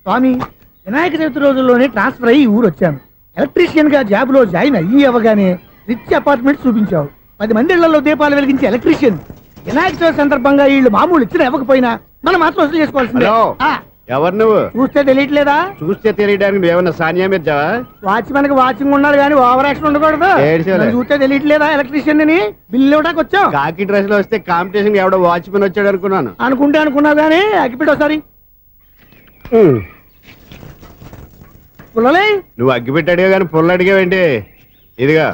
స్వామి, వినాయక చవితి రోజుల్లోనే ట్రాన్స్ఫర్ అయ్యి ఊరు వచ్చాను. ఎలక్ట్రీషియన్ గా జాబ్ లో జాయిన్ అయ్యి అవ్వగానే రిచ్ అపార్ట్మెంట్ చూపించావు. 10 మంది ఇళ్లలో దీపాలు వెలిగించే ఎలక్ట్రీషియన్. వినాయక చవితి సందర్భంగా వీళ్ళు మామూలు ఇచ్చిన ఇవ్వకపోయినా మనం మాత్రం వసూలు చేసుకోవాల్సిందే. ఎవరు నువ్వు? చూస్తే తెలియట్లేదా? చూస్తే తెలియడానికి నువ్వేమన్నా సానియా మీర్జావా? వాచ్మెన్ కి వాచింగ్ ఉండాలి కానీ ఓవర్ యాక్షన్ ఉండకూడదు. చూస్తే తెలియట్లేదా ఎలక్ట్రీషియన్ అని? బిల్లు ఇవ్వడానికి వచ్చావు. కాకి డ్రెస్ లో వస్తే కాంపిటీషన్ ఎవడో వాచ్మెన్ వచ్చాడు అనుకున్నాను. అనుకున్నావు కానీ అగ్గిపెట్టి ఒకసారి. పుల్లలే, నువ్వు అగ్గిపెట్టి అడిగా కానీ పుల్ల అడిగావేంటి? ఇదిగా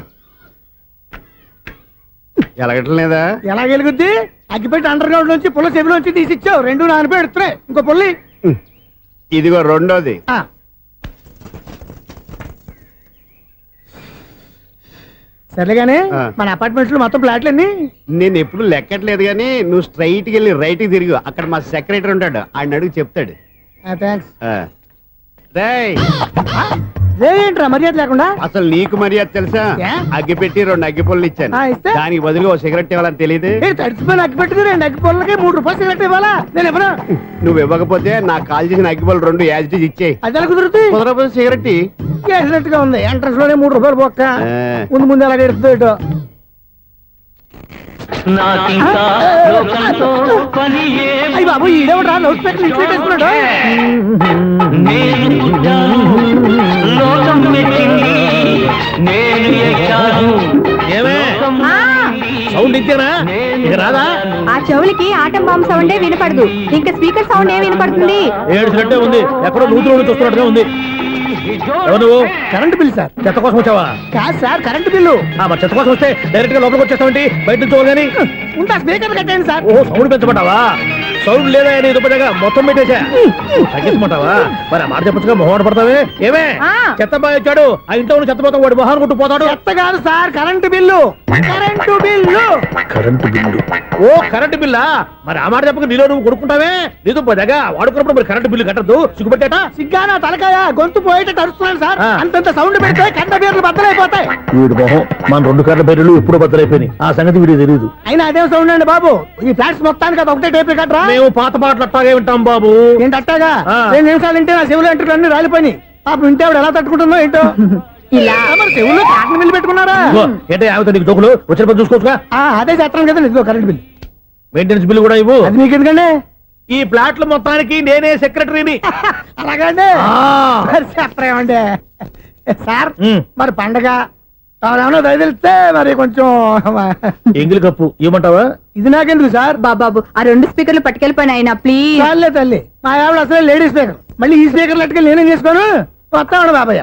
ఎలగట్లేదా? ఎలా వెలుగుద్ది? అగ్గిపెట్టి అండర్ గ్రౌండ్ నుంచి పుల్ల చెవిలోంచి తీసిచ్చావు. 2 నానపై ఎడుతున్నాయి. ఇంకో పుల్లి ఇదిగో రెండోది. సర్లేగానే మన అపార్ట్మెంట్స్ లో మొత్తం ఫ్లాట్లు అన్ని నేను ఎప్పుడు లెక్కట్లేదు కానీ నువ్వు స్ట్రైట్ కి వెళ్ళి రైట్ కి తిరిగి అక్కడ మా సెక్రటరీ ఉంటాడు, ఆయన అడుగు చెప్తాడు. థ్యాంక్స్. ఏంట్రా మర్యాద లేకుండా? అసలు నీకు మర్యాద తెలుసా? అగ్గి పెట్టి 2 అగ్గి పుల్లలు ఇచ్చాను. దానికి బదులు ఓ సిగరెట్ ఇవ్వాలని తెలియదు. తడిచిపోయిన అగ్గి పెట్టి 2 అగ్గి పుల్లలకి 3 రూపాయలు సిగరెట్ ఇవ్వాలా? నేను ఎవరు? నువ్వు ఇవ్వకపోతే నాకు కాల్ చేసిన అగ్గి పుల్లలు 2 యాజిటీస్ ఇచ్చేయి. అది ఎలా కుదురుతుంది? కుదరకపోతే సిగరెట్ వేసినట్టుగా ఉంది. ఎంట్రన్స్ లోనే 3 రూపాయలు పోక్క. ముందు ఎలా ఎడుతుంది? అయ్యి బాబు, ఈడేవడా లౌడ్ స్పీకర్ ఇంట్లో వేసుకున్నాడు? సౌండ్ ఇచ్చారా? రాదా? ఆ చెవులకి ఆటం బాంబు సౌండే వినపడదు, ఇంకా స్పీకర్ సౌండ్ ఏ వినపడుతుంది? ఏడుసినట్టే ఉంది. ఎక్కడో నూతులు చూస్తున్నట్టుగా ఉంది. ఎవరు? Current bill sir. చెత్త కోసం వచ్చావా? కాదు సార్, కరెంట్ బిల్లు. మరి చెత్త కోసం వస్తే డైరెక్ట్ గా లోపలికి వచ్చేస్తామంటే బయట నుంచి కానీ ఉంటా. స్పీకర్ కట్టండి సార్. ఓ, సౌండ్ పెంచమంటావా? సౌండ్ లేదా దుప్పగా మొత్తం పెట్టేసా. తగ్గించమంటావా? మరి ఆ మాట చెప్పచ్చుగా, మొహం పడతావే. ఏమే చెత్త బాయ్ వచ్చాడు, ఆ ఇంట్లో చెత్త పోతాం, వాడు మొహాన్ని కొట్టు పోతాడు. చెత్త కాదు sir, current bill. Current bill. Current bill. ఓ, కరెంటు బిల్లా? మరి ఆ మాట చెప్పక నీలో నువ్వు కొడుకుంటావే. నీతో పోదాగా వాడుకున్నప్పుడు మరి కరెంటు బిల్లు కట్టద్దు. సిగ్గుపెట్టేట? సిగ్గానా తలకాయ? గొంతు పోయేటట్టు అరుస్తున్నాను సార్. అంతంత సౌండ్ పెడితే కంట బీర్లు బద్దలైపోతాయి. వీడు మొహం మన 2 కర్ర బీర్లు ఎప్పుడు బద్దలైపోయినాయి. ఆ సంగతి వీడికి తెలియదు. అయినా అదే సౌండ్ అండి బాబు. ఈ ఫ్లాట్స్ మొత్తానికి అది ఒకటే టేప్ కట్టరా? మేము పాత పాటలు అట్టాగే వింటాం బాబు. ఏంటి అట్టాగా? 2 నిమిషాలు వింటే నా చెవులు ఎంటర్ అన్ని రాలిపోయినాయి. పాపం వింటే ఆవిడ ఎలా తట్టుకుంటుందో ఏంటో. ఇలా మరి చెవులు కాటన్ బిల్లు పెట్టుకున్నారా? ఏంటో యావత నీకు దోకులు వచ్చిన పని చూసుకోవచ్చుగా. అదే చేస్తాను కదా. ఇదిగో కరెంట్ బిల్, మెయింటెనెన్స్ బిల్లు కూడా ఇవ్వు. అది మీకు ఎందుకండి? ఈ ఫ్లాట్ల మొత్తానికి నేనే సెక్రటరీని. అలాగండి. చెప్పరేమండి సార్? మరి పండగ ఏమన్నా దయదలిస్తే మరి కొంచెం ఎంగిలి కప్పు ఇవ్వమంటావా? ఇది నాకెందుకు సార్? బాబాబు, ఆ 2 స్పీకర్లు పట్టుకెళ్ళిపోయినా ప్లీజ్. చాలే తల్లి, మా ఆవిడ అసలే లేడీ స్పీకర్. మళ్ళీ ఈ స్పీకర్లు అట్టుకెళ్ళి నేనేం చేసుకోను? వస్తాడు బాబాయ్.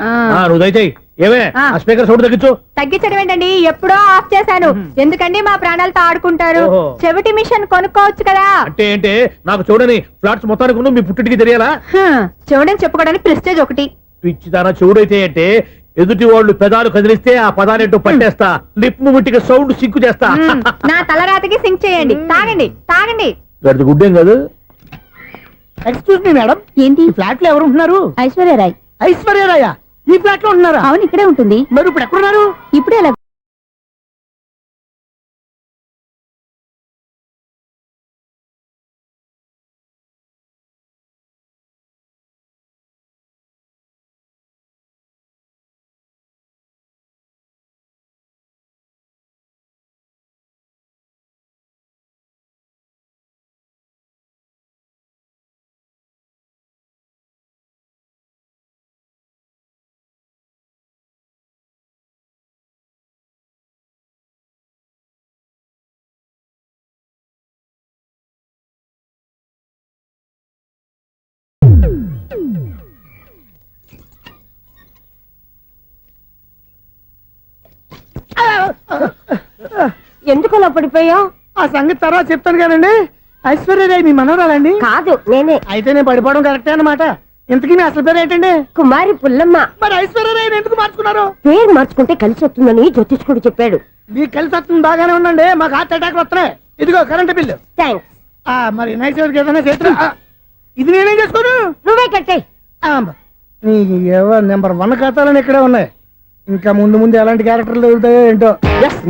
నువ్వు దయచేయి. ఏమే ఆ స్పీకర్ సౌండ్ తగ్గించు. తగ్గించడం ఏంటండి? ఎప్పుడో ఆఫ్ చేశాను. ఎందుకండి మా ప్రాణాలతో ఆడుకుంటారు? చెవిటి మిషన్ కొనుక్కోవచ్చు కదా. అంటే ఏంటే? నాకు చూడని ఫ్లాట్స్ మొత్తానికి మీ పుట్టింటికి తెలియాలా? చూడని చెప్పుకోవడానికి ప్రెస్టేజ్ ఒకటి. పిచ్చిదానా చూడైతే అంటే ఎదుటి వాళ్ళు పెదాలు కదిలిస్తే ఆ పదాలేంటో పట్టేస్తా. లిప్ ముట్టికి సౌండ్ సింకు చేస్తా. నా తలరాతకి సింక్ చేయండి. తాగండి తాగండి. గడిది గుడ్డేం కాదు. ఎక్స్క్యూజ్ మీ మేడం, ఏంటి ఫ్లాట్ లో ఎవరు ఉంటున్నారు? ఐశ్వర్యరాయ్. ఐశ్వర్యరాయ ఈ ఫ్లాట్ లో ఉంటున్నారా? అవును, ఇక్కడే ఉంటుంది. మరి ఇప్పుడు ఎక్కడున్నారు? ఇప్పుడే ఎలా? ఎందుకు అలా పడిపోయావు? ఆ సంగతి తర్వాత చెప్తాను కదండి. ఐశ్వర్యరాయ్ మీ మనవరాలండి? కాదు, నేనే. అయితే నేను పడిపోవడం కరెక్టే అన్నమాట. ఇంతకీ మీ అసలు పేరు ఏంటండి? కుమారి పుల్లమ్మ. మరి ఐశ్వర్యరాయ్ ఎందుకు మార్చుకున్నారు? పేరు మార్చుకుంటే కలిసి వస్తుందని జ్యోతిష్కుడు చెప్పాడు. మీకు కలిసి వస్తుంది, బాగానే ఉండండి. మాకు హార్ట్ అటాక్ వస్తున్నాయి. ఇదిగో కరెంట్ బిల్లు. థ్యాంక్స్. మరి నైట్ ఏదైనా చేతులు ఇది నేనేం చేసుకోను? నువ్వే కట్టాయి. నెంబర్ 1 ఖాతాలని ఇక్కడే ఉన్నాయి. ఇంకా ముందు ముందు ఎలాంటి క్యారెక్టర్లు దొరుకుతాయో ఏంటో.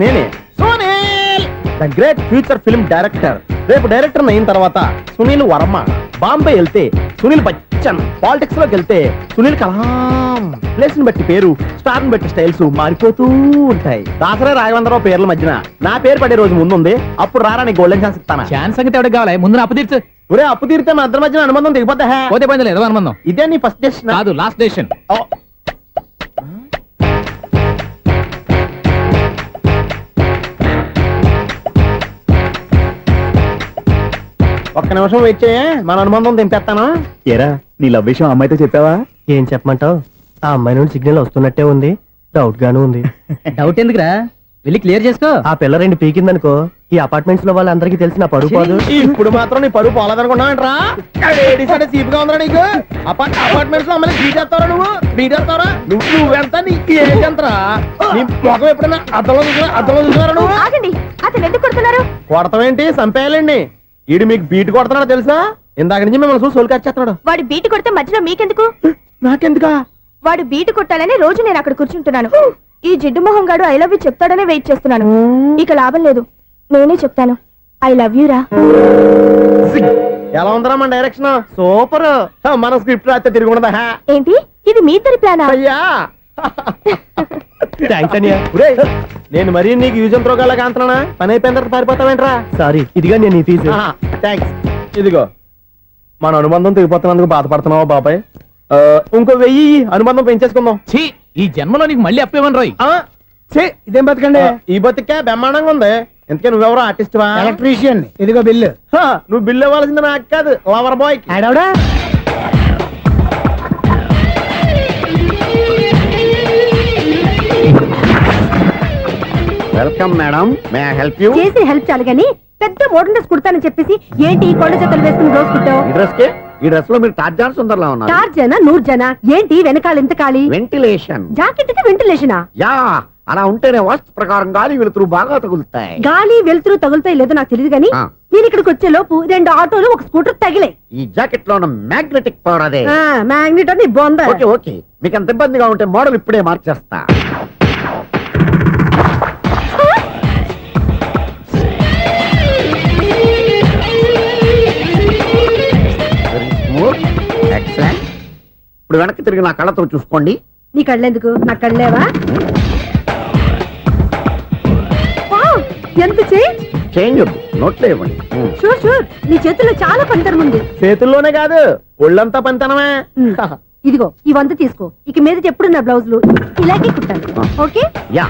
నేనే Sunil, the great future film director. రేపు డైరెక్టర్ అయిన తర్వాత సునీల్ వర్మ బాంబే వెళ్తే సునీల్ బచ్చన్. పాలిటిక్స్ లోకి వెళ్తే సునీల్ కలాం. ప్లేస్ ని బట్టి పేరు, స్టార్ ని బట్టి స్టైల్స్ మారిపోతూ ఉంటాయి. దాసరా రాఘవేంద్రరావు పేర్ల మధ్యన నా పేరు పడే రోజు ముందుంది. అప్పుడు రారా నీ గోల్డెన్ ఛాన్స్ ఇస్తానా? ఛాన్స్ సంగతి ఎవరికి కావాలి, ముందు అప్పు తీర్చు. ఒరే అప్పు తీరితే మా ఇద్దరి మధ్యన అనుబంధం దిగిపోతా. పోతే పోయింది లేదు అనుబంధం. ఇదే నీ ఫస్ట్ డెస్టినేషన్ కాదు, లాస్ట్ డెసిషన్. ఒక్క నిమిషం వెయిట్ చేయ, మన అనుబంధం దింపేస్తాను. ఏరా నీ లవ్ విషయం అమ్మాయితో చెప్పావా? ఏం చెప్పమంటావు? ఆ అమ్మాయి నుండి సిగ్నల్ వస్తున్నట్టే ఉంది, డౌట్ గాను ఉంది. డౌట్ ఎందుకురా, వెళ్ళి క్లియర్ చేసుకో. ఆ పిల్ల రెండు పీకిందనుకో, ఈ అపార్ట్మెంట్స్ లో వాళ్ళందరికీ తెలిసి నా పరువు పోదు. ఇప్పుడు మాత్రం నీ పరువు పోలేదనుకున్నావంటరా? చీప్గా ఉందా నీకు? అపార్ట్మెంట్స్ లో అమ్మని బీటేస్తారా? బీటేస్తారా? నువ్వెంత, నీకు ఏంటంతరా? నీ మొఖం ఎప్పుడైనా అద్దంలో చూసారా నువ్వు? ఆగండి, అతను ఎందుకు కొడుతున్నారు? కొడతావేంటి? చంపేయాలండి. ఈడు మీకు బీట్ కొడుతున్నాడు తెలుసా? ఇందాక నుంచి మిమ్మల్ని చూసి సోల్ కచ్చేస్తున్నాడు. వాడు బీటు కొడితే మధ్యలో మీకెందుకు? నాకెందుకా? వాడు బీటు కొట్టాలని రోజు నేను అక్కడ కూర్చుంటున్నాను. ఈ జిడ్డు మొహం గాడు ఐ లవ్ యూ చెప్తాడనే వెయిట్ చేస్తున్నాను. ఇక లాభం లేదు, నేనే చెప్తాను ఐ లవ్ యూ రా. ఎలా ఉందరా మన డైరెక్షన్? సూపర్. మన స్క్రిప్ట్ రాస్తే తిరిగి ఉండదా? ఏంటి ఇది మీ ఇద్దరి ప్లానా? అయ్యా థ్యాంక్స్ అనియా. నేను మరీ నీకు యూజ్ అండ్ త్రోగాలా కాంతనా? పని అయిపోయిన తర్వాత పారిపోతావేంట్రా? సారీ, ఇదిగా నేను ఈ ఫీజు. థ్యాంక్స్. ఇదిగో మన అనుబంధం తెగిపోతున్నందుకు బాధపడుతున్నావా బాబాయ్? ఇంకో 1000 అనుబంధం పెంచేసుకుందాం. ఛీ, ఈ జన్మలో నీకు మళ్ళీ అప్పేమని రాయి. ఇదేం బతకండి? ఈ బతికే బ్రహ్మాండంగా ఉంది. ఎందుకే నువ్వెవరో ఆర్టిస్ట్ వా? ఎలక్ట్రీషియన్. ఇదిగో బిల్లు. నువ్వు బిల్లు ఇవ్వాల్సింది నాకు కాదు, లవర్ బాయ్. ఆడవడా? Welcome madam, may I help you? చేసి హెల్ప్ చాలు గాని పెద్ద మోడల్ డ్రెస్ కుడతానని చెప్పేసి ఏంటి ఈ కొండ జతలు వేసుకుని రోజు కుట్టావు? ఈ డ్రెస్ లో మీరు టార్జాన్ సుందర్లా ఉన్నారు. 4 జన 100 జన ఏంటి వెనకాల ఎంత ఖాళీ? వెంటిలేషన్. జాకెట్ కి వెంటిలేషనా? యా, అలా ఉంటేనే వాస్తు ప్రకారం గాలి వెలుతురు బాగా తగులుతాయి. గాలి వెలుతురు తగులుతాయి లేదో నాకు తెలియదు గాని నేను ఇక్కడికి వచ్చే లోపు 2 ఆటోలు ఒక స్కూటర్ తగిలే. ఈ జాకెట్ లో ఉన్న మ్యాగ్నెటిక్ పవర్ అదే. మ్యాగ్నెట్ అని బొంద. ఓకే ఓకే, మీకు అంత ఇబ్బందిగా ఉంటే మోడల్ ఇప్పుడే మార్చేస్తా. ఎక్సలెంట్. ఇప్పుడు వెనక్కి తిరిగి నా కళ్ళతో చూసుకోండి. నీ కళ్ళెందుకు? నా కళ్ళేవా? ఎంత చేంజ్? చేంజ్ వద్దు, నోట్లో ఇవ్వండి. షూర్ షూర్, నీ చేతుల్లో చాలా పనితనం ఉంది. చేతుల్లోనే కాదు, ఒళ్ళంతా పనితనమే. ఇదిగో ఈ 100 తీసుకో. ఇక మీద ఎప్పుడు నా బ్లౌజులు ఇలాగే కుట్టాను. ఓకే? యా,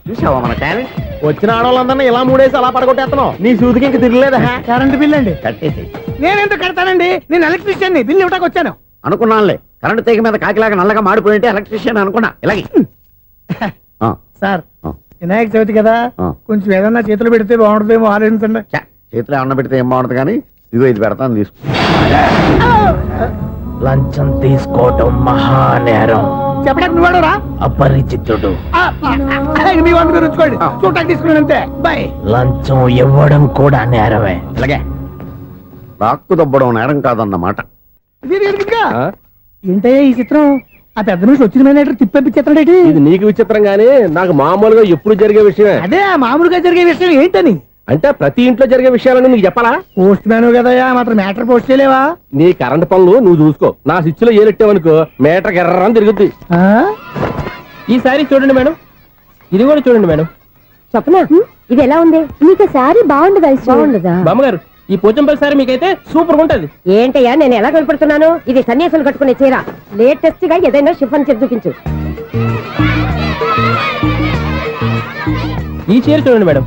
చూసావా మన టాలెంట్? వచ్చిన ఆడవాళ్ళందరినీ ఇలా మూడేసి అలా పడగొట్టేస్తున్నావు. నీ సూదికి ఇంక తిరగలేదా? కరెంట్ బిల్ అండి. కట్టేసి. నేనెందుకు కడతానండి? నేను ఎలక్ట్రీషియన్ ని, బిల్ ఇవ్వడానికి వచ్చాను. అనుకున్నానులే, కరెంట్ తీగ మీద కాకిలాగా నల్లగా మాడిపోయింటే ఎలక్ట్రీషియన్ అనుకున్నా. ఇలాగే సార్, వినాయక చవితి కదా, కొంచెం ఏదన్నా చేతులు పెడితే బాగుంటుందేమో ఆలోచించండి. చేతిలో అన్న పెడితే ఏం బాగుంటుంది కానీ ఇదిగో ఇది పెడతాను, తీసుకో. లంచం తీసుకోవటం మహానేరం. చెప్పడానికి నువ్వాడరా? అపరిచితుడు. మీ వంట మీరు ఉంచుకోండి, చూడటానికి తీసుకున్నాను అంతే. బాయ్. లంచం ఇవ్వడం కూడా నేరమే. ఇలాగే రాక్కు దబ్బడం నేరం కాదన్నమాట. ఏంటయ్యా ఈ చిత్రం? ఆ పెద్ద నుంచి వచ్చిన మేనేటర్ తిప్పించేస్తాడేటి? ఇది నీకు విచిత్రం గానీ నాకు మామూలుగా ఎప్పుడు జరిగే విషయమే. అదే మామూలుగా జరిగే విషయం ఏంటని? అంటే ప్రతి ఇంట్లో జరిగే విషయాలని నీకు చెప్పాలా? పోస్ట్ మ్యాన్ కదయ్యా, మాత్రం మ్యాటర్ పోస్ట్ చేయలేవా? నీ కరెంట్ పనులు నువ్వు చూసుకో. నా స్విచ్ లో ఏలెట్టావనుకో మీటర్ ఎర్రని తిరుగుద్ది. ఈసారి చూడండి మేడం, ఇది కూడా చూడండి మేడం. చెప్పనా? ఇది ఎలా ఉంది? నీకు సారీ బాగుండదా? బాగుండదా బామ్మగారు? ఈ పోచంపల్లి సారీ మీకైతే సూపర్ ఉంటది. ఏంటయ్యా నేను ఎలా కనపడుతున్నాను? ఇది సన్యాసులు కట్టుకునే చీర. లేటెస్ట్ గా ఏదైనా షిఫన్ చేసి చూపించు. ఈ చీర చూడండి మేడం.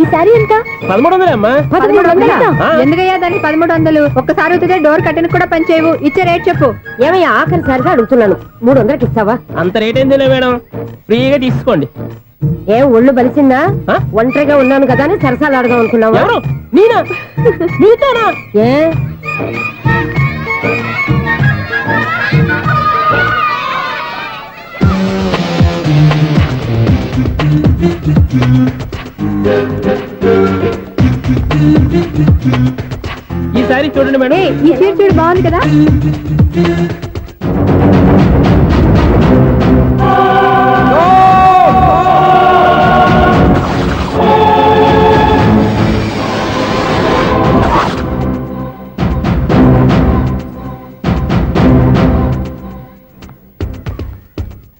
ఈ సారీ ఎంత? 1300 అమ్మా. 1300? ఎందుకయ్యా దాన్ని 1300? ఒక్కసారి వచ్చితే డోర్ కట్టిన కూడా పనిచేయవు. ఇచ్చే రేట్ చెప్పు. ఏమయ్యా ఆఖరిసారిగా అడుగుతున్నాను, 300కి ఇస్తావా? అంత రేట్ ఏందిలే మేడం, ఫ్రీగా తీసుకోండి. ఏం ఒళ్ళు బలిసిందా? ఒంటరిగా ఉన్నాను కదా అని సరసాలు అడదాం అనుకున్నావా? ఎవరు? నేనా? నీతోనా? ఏ ఈ సారీ చూడండి మేడం. ఈ చీర చూడు, బాగుంది కదా?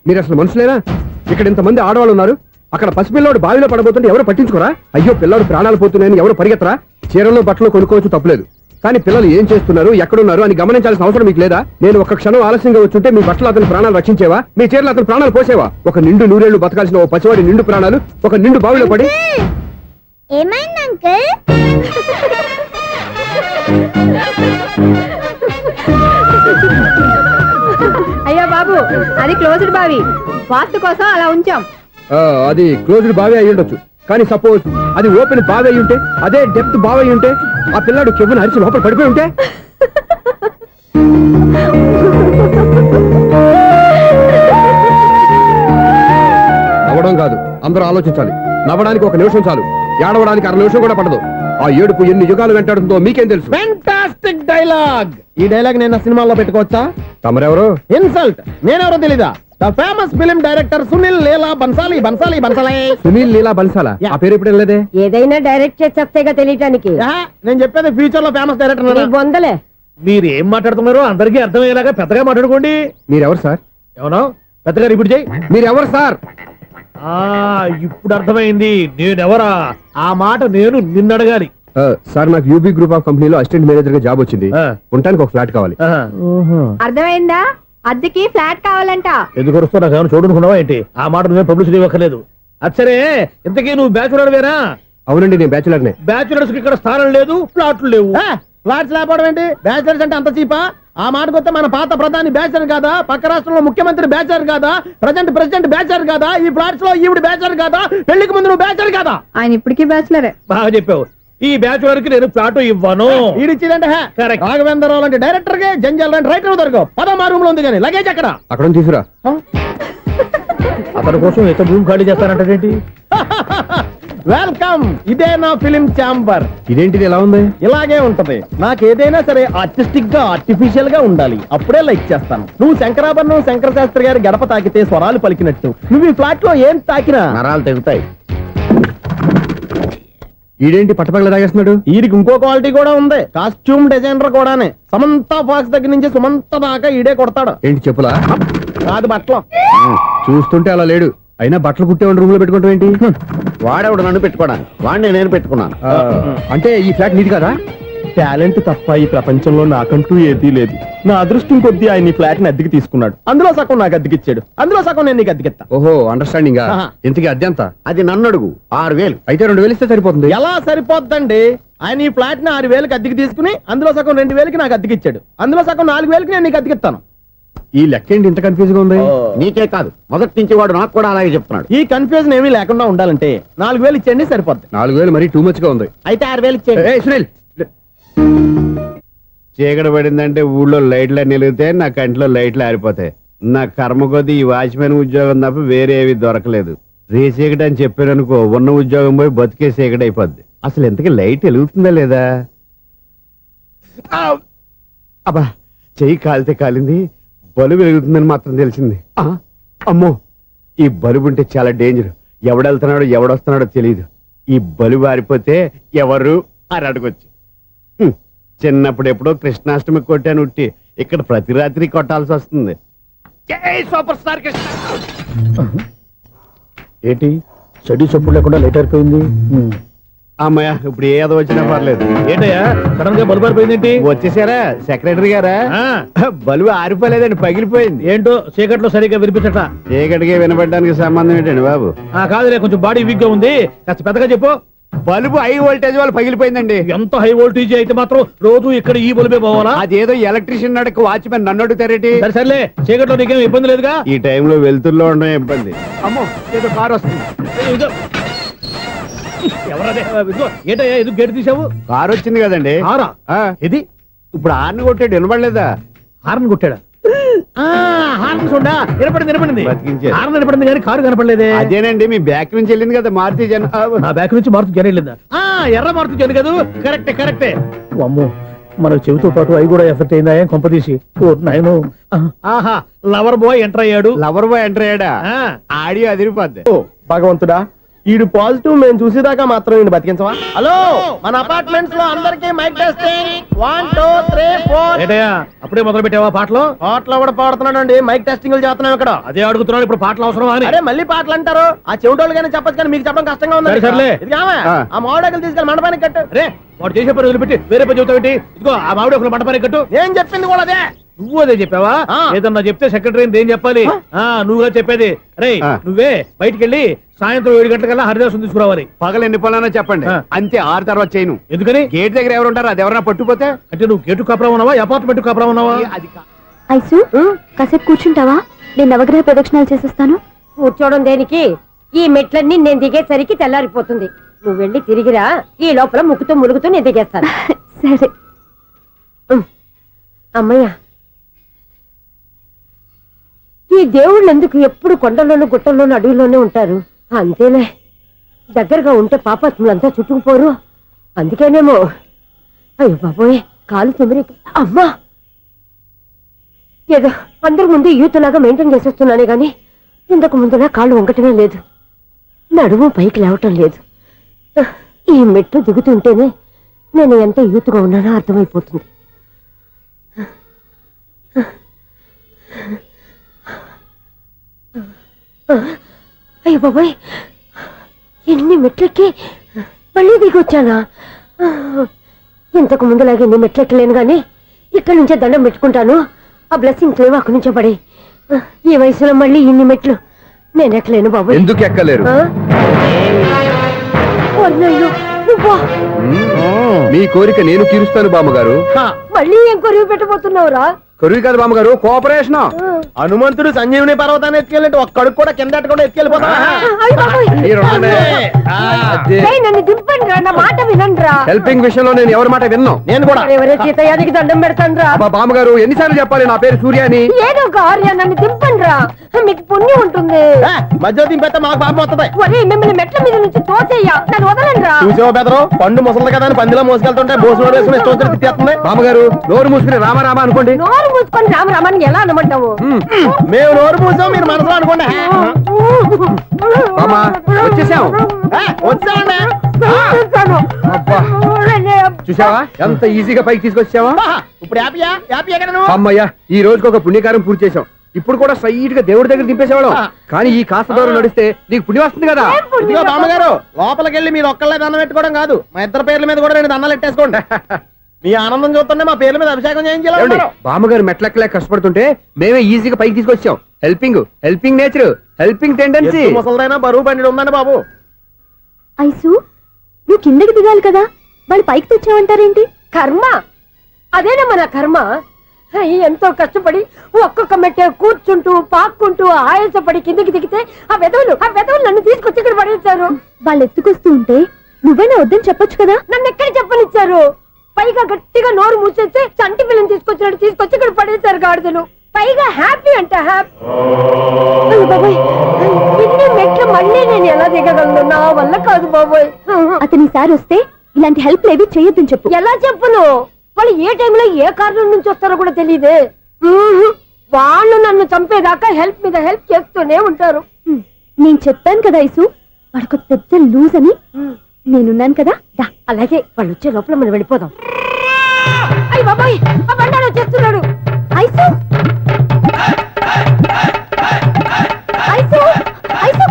మీరు అసలు మనుషులేనా? ఇక్కడ ఇంతమంది ఆడవాళ్ళు ఉన్నారు, అక్కడ పసిపిల్లాడు బావిలో పడబోతుంటే ఎవరు పట్టించుకోరా? అయ్యో పిల్లాడు ప్రాణాలు పోతున్నాయని ఎవరు పరిగెత్తరా? చీరల్లో బట్టలు కొనుక్కోవచ్చు, తప్పలేదు. కానీ పిల్లలు ఏం చేస్తున్నారు, ఎక్కడున్నారు అని గమనించాల్సిన అవసరం మీకు లేదా? నేను ఒక్క క్షణం ఆలస్యంగా వచ్చుంటే మీ బట్టలు అతని ప్రాణాలు రక్షించేవా? మీ చీరలు అతని ప్రాణాలు పోసేవా? ఒక నిండు నూరేళ్లు బతకాల్సిన ఓ పసివాడి నిండు ప్రాణాలు ఒక నిండు బావిలో పడి. ఏమైంది అంకుల్? అయ్యో బాబు, అది క్లోజ్డ్ బావి, వాస్తు కోసం అలా ఉంచాం. అది క్లోజ్డ్ బావి అయి ఉండొచ్చు, కానీ సపోజ్ అది ఓపెన్ బావి అయి ఉంటే, అదే డెప్త్ బావి అయి ఉంటే, ఆ పిల్లాడు కెవ్వున అరిచి లోపల పడిపోయి ఉంటే. నవ్వడం కాదు, అందరూ ఆలోచించాలి. నవ్వడానికి ఒక నిమిషం చాలు, ఏడవడానికి 1/2 నిమిషం కూడా పడదు. ఆ ఏడుపు ఎన్ని యుగాలు వెంటాడుతుందో మీకేం తెలుసు? Fantastic dialogue. ఈ డైలాగ్ నేను సినిమాలో పెట్టుకోవచ్చా? తమరెవరు? ఇన్సల్ట్. నేనెవరో తెలీదా? The famous film director Sunil Leela Bhansali. Bhansali Bhansali Sunil Leela బన్సాలా? ఆ పేరు ఇప్పుడు లేదే. ఏదైనా డైరెక్ట్ చేసేస్తేగా తెలియటానికి. నేను చెప్పేది ఫ్యూచర్ లో ఫేమస్ డైరెక్టర్. బొందలే. మీరు ఏం మాట్లాడుతున్నారో అందరికీ అర్థమయ్యేలాగా పెద్దగా మాట్లాడుకోండి. మీరెవరు సార్? ఎవరో పెద్దగా రిపీట్ చేయి. మీరెవరు సార్? ఇప్పుడు అర్థమైంది నేనెవరా. ఆ మాట నేను నిన్ను అడగాలి. సార్, నాకు యూబీ గ్రూప్ ఆఫ్ కంపెనీలో అసిస్టెంట్ మేనేజర్ గా జాబ్ వచ్చింది. ఉండటానికి ఒక ఫ్లాట్ కావాలి. అర్థమైందా? అద్దెకి ఫ్లాట్ కావాలంట. ఎందుకు వస్తున్నా? నాకు ఏమైనా చూడనుకున్నావా ఏంటి? ఆ మాట నువ్వే పబ్లిసిటీ ఇవ్వక్కర్లేదు. అచ్చరే, ఇంతకీ నువ్వు బ్యాచులర్ వేరా? అవునండి, నేను బ్యాచులర్నే. బ్యాచులర్స్ కి ఇక్కడ స్థానం లేదు, ఫ్లాట్లు లేవు. ఫ్లాట్స్ లేకపోవడం ఏంటి? బ్యాచులర్స్ అంటే అంత చీపా? ఆ మాటకొస్తే మన పాత ప్రధాని బ్యాచులర్ కాదా? పక్క రాష్ట్రంలో ముఖ్యమంత్రి బ్యాచులర్ కాదా? ప్రెసిడెంట్ బ్యాచులర్ కాదా? ఈ ఫ్లాట్స్ లో ఈవిడ బ్యాచులర్ కాదా? పెళ్లికి ముందు నువ్వు బ్యాచులర్ కాదా? ఆయన ఇప్పటికీ బ్యాచులరే. బాగా చెప్పావు. ఈ బ్యాచులర్ కి నేను ఫ్లాట్ ఇవ్వను. ఈడిచ్చిందంటే రాఘవేంద్రరావు లాంటి డైరెక్టర్ కి జంజల్ లాంటి రైటర్ దొరకవు. 13 రూమ్ లో ఉంది కానీ లగేజ్ అక్కడ. అక్కడ తీసుకురా. అతని కోసం ఎంత రూమ్ ఖాళీ చేస్తానంటే వెల్కమ్. ఇదే నా ఫిలిం ఛాంబర్. ఇదేంటిది ఎలా ఉంది? ఇలాగే ఉంటది. నాకు ఏదైనా సరే ఆర్టిస్టిక్ గా ఆర్టిఫిషియల్ గా ఉండాలి, అప్పుడే లైక్ చేస్తాను. నువ్వు శంకరాభరణం శంకర శాస్త్రి గారి గడప తాకితే స్వరాలు పలికినట్టు నువ్వు ఈ ఫ్లాట్ లో ఏం తాకినా నరాలు తెగుతాయి. ఈడేంటి పట్టపగల తాగేస్తున్నాడు? వీడికి ఇంకో క్వాలిటీ కూడా ఉంది. కాస్ట్యూమ్ డిజైనర్ కూడానే. సమంత ఫాక్స్ దగ్గర నుంచి సుమంత దాకా ఈడే కొడతాడు. ఏంటి చెప్పులా? కాదు, బట్టలు. చూస్తుంటే అలా లేడు. అయినా బట్టలు కుట్టేవాడి రూమ్ లో పెట్టుకుంటాం ఏంటి? వాడేవాడు నన్ను పెట్టుకోవడానికి, వాడిని నేను పెట్టుకున్నాను. అంటే ఈ ఫ్లాట్ నీది కదా? టాలెంట్ తప్ప ఈ ప్రపంచంలో నాకంటూ ఏదీ లేదు. నా అదృష్టం కొద్దీ ఆయన ఈ ఫ్లాట్ ని అద్దెకి తీసుకున్నాడు. అందులో సగం నాకు అద్దెకిచ్చాడు, అందులో సగం నేను నీకు అద్దెకిస్తా. ఓహో, అండర్స్టాండింగ్. ఆహా. ఇంతకీ అద్దె ఎంత? అది నన్ను అడుగు. 6,000. అయితే 2,000 ఇస్తే సరిపోతుంది. ఎలా సరిపోద్దండి? ఆయన ఈ ఫ్లాట్ ని 6,000కి అద్దెకి తీసుకుని అందులో సగం 2,000కి నాకు అద్దెకిచ్చాడు, అందులో సగం 4,000కి నేను నీకు అద్దెకిస్తాను. ఈ లెక్క ఏంటి ఇంత కన్ఫ్యూజ్ గా ఉంది? నీకే కాదు, మొదటి నుంచి వాడు నాకు కూడా అలాగే చెప్తున్నాడు. ఈ కన్ఫ్యూజన్ ఏమీ లేకుండా ఉండాలంటే 4,000 ఇచ్చేయండి, సరిపోద్ది. 4,000 మరీ టూ మచ్ గా ఉంది. అయితే 6,000 ఇచ్చేయండి. ఏయ్ సునీల్, చీకటి పడిందంటే ఊళ్ళో లైట్లు నిలిగితే నా కంటిలో లైట్లు ఆరిపోతాయి. నా కర్మ కొద్దీ ఈ వాచ్మెన్ ఉద్యోగం తప్ప వేరే ఏవి దొరకలేదు. రేచీకటి అని చెప్పారనుకో, ఉన్న ఉద్యోగం పోయి బతికే చీకటి అయిపోద్ది. అసలు ఎంతకీ లైట్ వెలుగుతుందా లేదా? అబ్బా, చెయ్యి కాలితే కాలింది, బలుబు వెలుగుతుందని మాత్రం తెలిసింది. అమ్మో, ఈ బలుబు ఉంటే చాలా డేంజర్. ఎవడెళ్తున్నాడో ఎవడొస్తున్నాడో తెలియదు. ఈ బలుబు ఆరిపోతే ఎవరు అని అడగొచ్చు. చిన్నప్పుడు ఎప్పుడో కృష్ణాష్టమి కొట్టాను ఉట్టి, ఇక్కడ ప్రతి రాత్రి కొట్టాల్సి వస్తుంది. Super star Krishna. ఏంటి చెడు చెప్పుడు లేకుండా లేట్ అయిపోయింది? అమ్మయ్య, ఇప్పుడు ఏదో వచ్చినా పర్లేదు. ఏంటయ్యా సడన్ గా బల్బు అయిపోయింది ఏంటి? వచ్చేసారా సెక్రటరీ గారా? బలుబు ఆరిపోలేదండి, పగిలిపోయింది. ఏంటో చీకట్లో సరిగ్గా వినిపించట. చీకటికి వినపడడానికి సంబంధం ఏంటండి బాబు? కాదులే, కొంచెం బాడీ వీక్ గా ఉంది, కాస్త పెద్దగా చెప్పు. బల్బు హై వోల్టేజ్ వాళ్ళు పగిలిపోయిందండి. ఎంత హై వోల్టేజ్ అయితే మాత్రం రోజు ఇక్కడ ఈ బల్బే పోవాలా? అదేదో ఎలక్ట్రీషియన్ నడక వాచ్మెన్ నన్ను అడుగుతారేటి? సరే సర్లే, చీకట్లో నీకేం ఇబ్బంది లేదుగా? ఈ టైంలో వెళ్తుల్లో ఉండడం ఇబ్బంది. అమ్మో, ఏదో కారు వస్తుంది. ఎవరదే? ఏంటయ్యా ఇది గేట్ తీసావు? కారు వచ్చింది కదండి. కారా? ఇది ఇప్పుడు హార్న్ కొట్టాడు, వినపడలేదా? హార్న్ కొట్టాడా? హార్న్ చూడా వినపడింది. బతికించాడు. హార్న్ వినపడింది కానీ కారు కనపడలేదే. అదేనండి, మీ బ్యాక్ నుంచి వెళ్ళింది కదా మారుతి జన. నా బ్యాక్ నుంచి మారుతు జన వెళ్ళిందా? ఎర్ర మారుతు జన కదా? కరెక్టే. అమ్మో, మన చెవితో పాటు అవి కూడా ఎఫెక్ట్ అయిందా కొంపదీసి? నాయను. ఆహా, లవర్ బాయ్ ఎంటర్ అయ్యాడు. లవర్ బాయ్ ఎంటర్ అయ్యాడా? ఆడియో అదిరిపోద్ది. భగవంతుడా, ఈడు పాజిటివ్ మేము చూసేదాకా మాత్రం ఈయన బతికించవా? హలో, మన అపార్ట్మెంట్స్ లో అందరికీ మైక్ టెస్టింగ్ 1 2 3 4. ఏంటయ్యా అప్పుడే మొదలు పెట్టావా పాటలు? పాటలు కూడా పాడుతున్నాడు అండి, మైక్ టెస్టింగ్ చేస్తున్నాం ఇక్కడ. అదే అడుగుతున్నాను, ఇప్పుడు పాటలు అవసరమా అని. అరే మళ్ళీ పాటలు అంటారు, ఆ చెవిటోళ్ళు కానీ చెప్పచ్చు కానీ మీకు చెప్పడం కష్టంగా ఉంది. సరే, సర్లే. ఇది కావా? ఆ మామిడాకులు తీసుకెళ్ళి మండపానికి కట్టు. రే వాడు చేసే పని వదిలిపెట్టి వేరే పని చెబుతావేంటి? ఇదిగో ఆ మామిడి ఒక మంటపానికి కట్టు. ఏం చెప్పింది కూడా అదే. నువ్వు అదే చెప్పావా? ఆ. ఏదన్నా చెప్తే సెక్రటరీ ఏం చెప్పాలి? నువ్వుగా చెప్పేది. రే ఆ. నువ్వే బయటికి వెళ్ళి సాయంత్రం 7 గంటలకల్లా హరిదాసం తీసుకురావాలి. పగలు ఎన్ని పనులన్నా చెప్పండి, ఆ. అంతే 6 తర్వాత చేయను. ఎందుకని? గేట్ దగ్గర ఎవరు ఉంటారు, అది ఎవరన్నా పట్టుపోతే అంటే నువ్వు గేటు కాపురం ఉన్నావా, అపార్ట్మెంట్ కాపురం ఉన్నావా? అది కా- ఐసు కాసేపు కూర్చుంటావా? నేను నవగ్రహ ప్రదక్షిణాలు చేసేస్తాను. కూర్చోవడం దేనికి? ఈ మెట్లన్నీ నేను దిగేసరికి తెల్లారిపోతుంది. నువ్వు వెళ్ళి తిరిగిరా, ఈ లోపల ముక్కుతూ ములుగుతూ నేను దిగేస్తాను. సరే. అమ్మయ్య, ఈ దేవుళ్ళు ఎందుకు ఎప్పుడు కొండల్లోనూ గుట్టల్లోనూ అడవిలోనే ఉంటారు? అంతేలే, దగ్గరగా ఉంటే పాపాత్ములంతా చుట్టుకుపోరు. అందుకేనేమో. అయ్యో బాబోయ్, కాలు తిమిరి. అమ్మా, ఏదో అందరి ముందు యూత్లాగా మెయింటైన్ చేసేస్తున్నానే గాని ఇంతకు ముందులా కాళ్ళు వంకటమే లేదు, నడుము పైకి లేవటం లేదు. ఈ మెట్లు దిగుతుంటేనే నేను ఎంత యూత్గా ఉన్నానో అర్థమైపోతుంది. అయ్య బాబాయ్, ఎన్ని మెట్లెక్కి మళ్ళీ దిగొచ్చానా? ఇంతకు ముందులాగే ఎన్ని మెట్లెక్కలేను గాని ఇక్కడి నుంచే దండం పెట్టుకుంటాను. ఆ బ్లెస్సింగ్స్ లేవు అక్కడి నుంచే పడే. ఈ వయసులో మళ్ళీ ఇన్ని మెట్లు నేను ఎక్కలేను బాబు. ఎందుకు ఎక్కలేరు? మీ కోరిక నేను తీరుస్తాను బామ్మగారు. మళ్ళీ ఏం కొరివి పెట్టబోతున్నావురా? కొరివి కాదు బామ్మగారు, కోఆపరేషన్. హనుమంతుడు సంజీవుని పర్వతాన్ని ఎత్తుకెళ్ళి ఒక్కడికి కూడా కింద ఎట్టకుండా ఎత్తుకెళ్ళిపోతా. నన్ను దింపండి రా, నా మాట వినండి రా. హెల్పింగ్ విషయంలో నేను ఎవరి మాట విన్నాను. నేను కూడా. ఎవరే సీతయ్యానికి దండం పెడతాను రా. అబ్బా బామ్మగారు, ఎన్నిసార్లు చెప్పాలి నా పేరు సూర్య అని? ఏదో ఒక ఆర్య, నన్ను దింపండి రా, మీకు పుణ్యం ఉంటుంది. మధ్య దింపెత్తే మాకు పాపం వస్తుంది. ఒరే, మిమ్మల్ని మెట్ల మీద నుంచి తోసేయ్యా, నన్ను వదలండి రా. చూసావా బెదరు, పండు ముసలి కదా అని పందిలో మోసుకెళ్తుంటే బోసు వేసుకుని ఇష్టం వచ్చినట్టు తిట్టేస్తుంది. బామ్మగారు, నోరు మూసుకుని రామారామా అనుకోండి. నోరు మూసుకొని రామరామని ఎలా అనమంటావు? మేము నోరు మూసాం, మీరు మనసులో అనుకోండి. బామ్మా, వచ్చేసాం. వచ్చామండి. అబ్బా, చూసావా ఎంత ఈజీగా పైకి తీసుకొచ్చావా? ఇప్పుడు హ్యాపీయా? హ్యాపీయా కదా నువ్వు? అమ్మయ్యా, ఈ రోజుకి ఒక పుణ్యకారం పూర్తి చేసాం. ఇప్పుడు కూడా స్ట్రైట్ గా దేవుడి దగ్గర దింపేసేవాళ్ళం. కానీ ఈ కాస్త దూరం నడిస్తే నీకు పుణ్యం వస్తుంది కదా. ఇదిగో బామ్మగారు, లోపలికి వెళ్ళి మీరు ఒక్కళ్ళే దండం పెట్టుకోవడం కాదు, మా ఇద్దరు పేర్ల మీద కూడా 2 దండాలు ఎట్టేసుకోండి. మీ ఆనందం చూస్తుంటే మా పేర్ల మీద అభిషేకం చేయించాలి. బామ్మగారు మెట్లెక్కలే కష్టపడుతుంటే మేమే ఈజీగా పైకి తీసుకొచ్చాం. Helping nature, helping tendency. ముసలిదైనా బరువు బండి ఉందండి బాబు. ఐసు నువ్వు కిందకి దిగాలి కదా, వాళ్ళు పైకి తెచ్చావంటారేంటి? కర్మ, అదేనమ్మా నా కర్మ. ఎంతో కష్టపడి ఒక్కొక్క మెట్టే కూర్చుంటూ పాక్కుంటూ ఆయాసపడి కిందకి దిగితే ఆ వెధవులు నన్ను తీసుకొచ్చి ఇక్కడ పడేశారు. వాళ్ళు ఎత్తుకొస్తూ ఉంటే నువ్వైనా వద్దని చెప్పొచ్చు కదా. నన్ను ఎక్కడ చెప్పనిచ్చారు? పైగా గట్టిగా నోరు మూసేస్తే చంటి పిల్లని తీసుకొచ్చినట్టు తీసుకొచ్చి ఇక్కడ పడేశారు గాడిదలు. పైగా హ్యాపీ అంట హ్యాపీ. బాబోయ్, ఇన్ని మెట్లు మళ్ళీ నేను ఎలా దిగగలను? నా వల్ల కాదు బాబోయ్. అతని సారి వస్తే ఇలాంటి హెల్ప్ లేవి చేయొద్దని చెప్పు. ఎలా చెప్పును? వాళ్ళు ఏ టైంలో ఏ కారణం నుంచి వస్తారో కూడా తెలియదే. వాళ్ళు నన్ను చంపేదాకా హెల్ప్ మీద హెల్ప్ చేస్తూనే ఉంటారు. నేను చెప్పాను కదా ఐసు, వాడొక పెద్ద లూజ్ అని. నేనున్నాను కదా, దా. అలాగే, వాళ్ళు వచ్చే లోపల మనం వెళ్ళిపోదాం. అయ్య బాబాయ్, ఆ బండారు వచ్చేస్తున్నాడు. ఐసు ఐసు ఐసు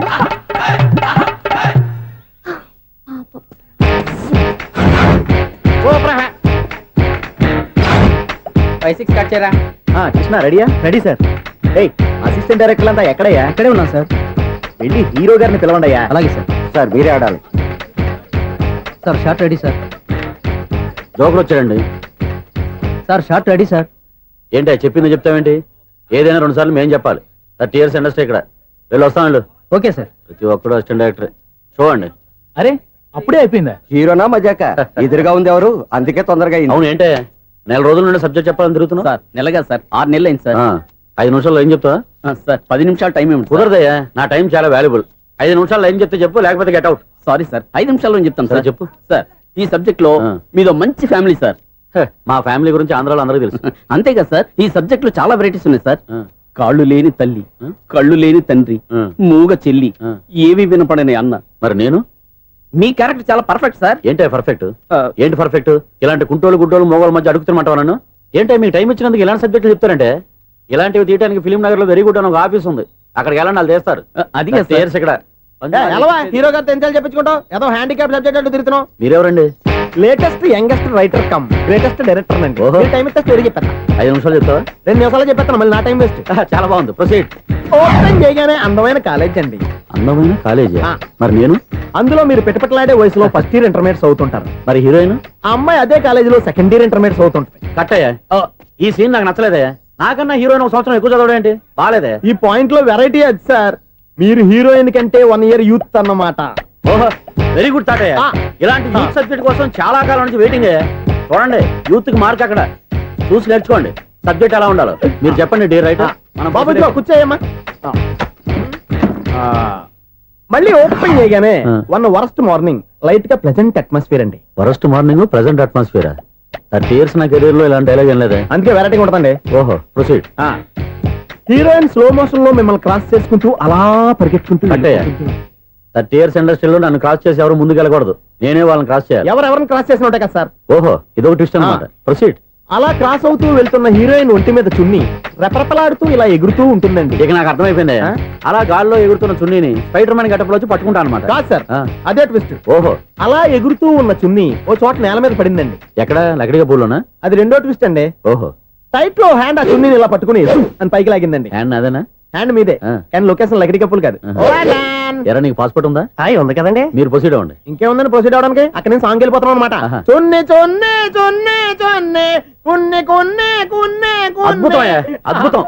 5-6 కట్ చేయరా. కృష్ణ రెడీయా? Ready sir. ఏయ్ అసిస్టెంట్ డైరెక్టర్ అంతా ఎక్కడయ్యా? ఇక్కడే ఉన్నాం సార్. వెళ్ళి హీరో గారిని పిలవండియ్యా. అలాగే సార్. సార్ మీరే ఆడాలి. Sir short ready sir. జోకులు వచ్చాడండి. Sir short ready sir. ఏంటి చెప్పింది చెప్తావేంటి? ఏదైనా 2 సార్లు మేం చెప్పాలి. 30 years ఇండస్ట్రీ ఇక్కడ. వెళ్ళి వస్తాం వెళ్ళు. Okay sir. ప్రతి ఒక్కడు అసిస్టెంట్ డైరెక్టర్. చూడండి. అరే అప్పుడే అయిపోయిందా? హీరోనా మజాక? ఎదురుగా ఉంది ఎవరు, అందుకే తొందరగా అయింది. అవును ఏంటే 4 రోజుల నుండి సబ్జెక్ట్ చెప్పాలని తిరుగుతున్నావు? సార్ నెలగా సార్, 6 నెలలు అయింది సార్. 5 నిమిషాల్లో ఏం చెప్తావా? సార్ 10 నిమిషాలు టైం ఏమిటి? కుదరదయ్యా, నా టైం చాలా వాల్యుబుల్. 5 నిమిషాల్లో ఏం చెప్తే చెప్పు, లేకపోతే గెట్ అవుట్. సారీ సార్, 5 నిమిషాల్లో చెప్తాను సరే సార్. చెప్పు. సార్ ఈ సబ్జెక్ట్ లో మీదో మంచి ఫ్యామిలీ సార్. మా ఫ్యామిలీ గురించి ఆంధ్రాలో అందరికీ తెలుసు. అంతే కదా సార్, ఈ సబ్జెక్ట్ లో చాలా వెరైటీస్ ఉన్నాయి సార్. కాళ్ళు లేని తల్లి ఆ? కళ్ళు లేని తండ్రి ఆ. మూగ చెల్లి ఆ. ఏవి వినపడని అన్న. మరి నేను మీ క్యారెక్టర్ చాలా పర్ఫెక్ట్ సార్. ఏంటే పర్ఫెక్ట్ ఆ, ఏంటి పర్ఫెక్ట్? ఇలాంటి గుంటోళ్ళు మొగోళ్ళ మధ్య అడుగుతున్నమాట నన్ను. ఏంటంటే మీకు టైం ఇచ్చినందుకు ఇలాంటి సబ్జెక్టులు చెప్తారంటే, ఇలాంటివి తీయడానికి ఫిలిం నగర్ లో వెరీ గుడ్ అని ఒక ఆఫీస్ ఉంది, అక్కడికి వెళ్ళండి వాళ్ళు చేస్తారు. అది కాదు సార్. తీర్స్ ఇక్కడ ఎలవా హీరో గారు తెంచాలి చెప్పించుకుంటావు ఏదో హ్యాండిక్యాప్ సబ్జెక్ట్ అంటూ తిరుగుతున్నావు. మీరెవరండి? Latest youngest writer cum greatest director అండి. ఓహో. టైం ఇస్తే స్టోరీ చెప్పేస్తా. 5 నిమిషాలు చెప్తావా? 2 నిమిషాలు చెప్పేస్తాను, మళ్ళీ నా టైం వేస్ట్. చాలా బాగుంది, ప్రొసీడ్. ఓపెన్ చేయగానే అందమైన కాలేజ్ అండి. అందమైన కాలేజీ. ఆ. మరి నేను? అందులో మీరు పెట్టుపట్లాడే వయసులో ఫస్ట్ ఇయర్ ఇంటర్మీడియట్స్ అవుతుంటారు. మరి హీరోయిన్? ఆ అమ్మాయి అదే కాలేజీలో సెకండ్ ఇయర్ ఇంటర్మీడియట్స్ అవుతుంటది. కట్టయ్యా. ఈ సీన్ నాకు నచ్చలేదే. నాకన్నా హీరోయిన్ ఒక సంవత్సరం ఎక్కువ చదవడం ఏంటి? బాలేదే. ఈ పాయింట్ లో వెరైటీ అది సార్, మీరు హీరోయిన్ కంటే 1 ఇయర్ యూత్ అన్నమాట. ఓహో, వెరీ గుడ్ తాటయ్య. ఆ. ఇలాంటి యూత్ సబ్జెక్ట్ కోసం చాలా కాలం నుంచి వెయిటింగ్. చూడండి, యూత్ కి మార్క్ అక్కడ చూసి నేర్చుకోండి. సబ్జెక్ట్ ఎలా ఉండాలో మీరు చెప్పండి. డే రైట్ బాబు ఇదిగో కూర్చోయమ్మా. మళ్ళీ ఓపెన్ చేయగానే ఆ. 1 వరస్ట్ మార్నింగ్ లైట్ గా ప్లెజెంట్ అట్మాస్ఫియర్ అండి. Worst morning present atmosphere. 30 years నా కెరీర్ లో ఇలాంటి డైలాగ్ ఏం లేదే. అందుకే వెరైటీ ఉంటుందండి. ఓహో, ప్రొసీడ్. హీరోయిన్ స్లో మోషన్ లో మిమ్మల్ని క్రాస్ చేసుకుంటూ అలా పరిగెట్టుకుంటూ కట్టయ్య. 30 years ఇండస్ట్రీలో నన్ను క్రాస్ చేసి ఎవరు ముందుకు వెళ్ళకూడదు, నేనే వాళ్ళని క్రాస్ చేయాలి. ఎవరెవరిని క్రాస్ చేసిన ఉంటాయి కదా సార్. ఓహో, ఇదొక ట్విస్ట్ అన్నమాట. ప్రొసీడ్. అలా క్రాస్ అవుతూ వెళ్తున్న హీరోయిన్ ఒంటి మీద చున్ని రెపరెపలాడుతూ ఇలా ఎగురుతూ ఉంటుందండి. ఇక నాకు అర్థమైపోయింది. ఆ? అలా గాల్లో ఎగురుతున్న చున్నీని స్పైడర్ మ్యాన్ గట్టపులో వచ్చి పట్టుకుంటా అనమాట. కాదు సార్, ఆ. అదే ట్విస్ట్. ఓహో, అలా ఎగురుతూ ఉన్న చున్ని ఓ చోట నేల మీద పడిందండి. ఎక్కడ? లకడిగా పూలోనా? అది రెండో ట్విస్ట్ అండి. ఓహో, టైట్ లో హ్యాండ్ ఆ చున్నీని ఇలా పట్టుకుని అని పైకి లాగిందండి. హ్యాండ్ అదేనా? హ్యాండ్ మీదే, ఆ. కానీ లొకేషన్ లకడి కప్పులు కాదు. ఎరా, నీకు పాస్పోర్ట్ ఉందా? హాయ్ ఉంది కదండి. మీరు ప్రొసీడ్ అవ్వండి. ఇంకేముందని ప్రొసీడ్ అవడానికి, అక్కడ నేను సాంగ్ వెళ్ళిపోతున్నాం అనమాట. ఆహా. చున్ని చున్ని చున్ని చున్ని కున్ని కున్ని కున్ని అద్భుతం అయ్యా, అద్భుతం.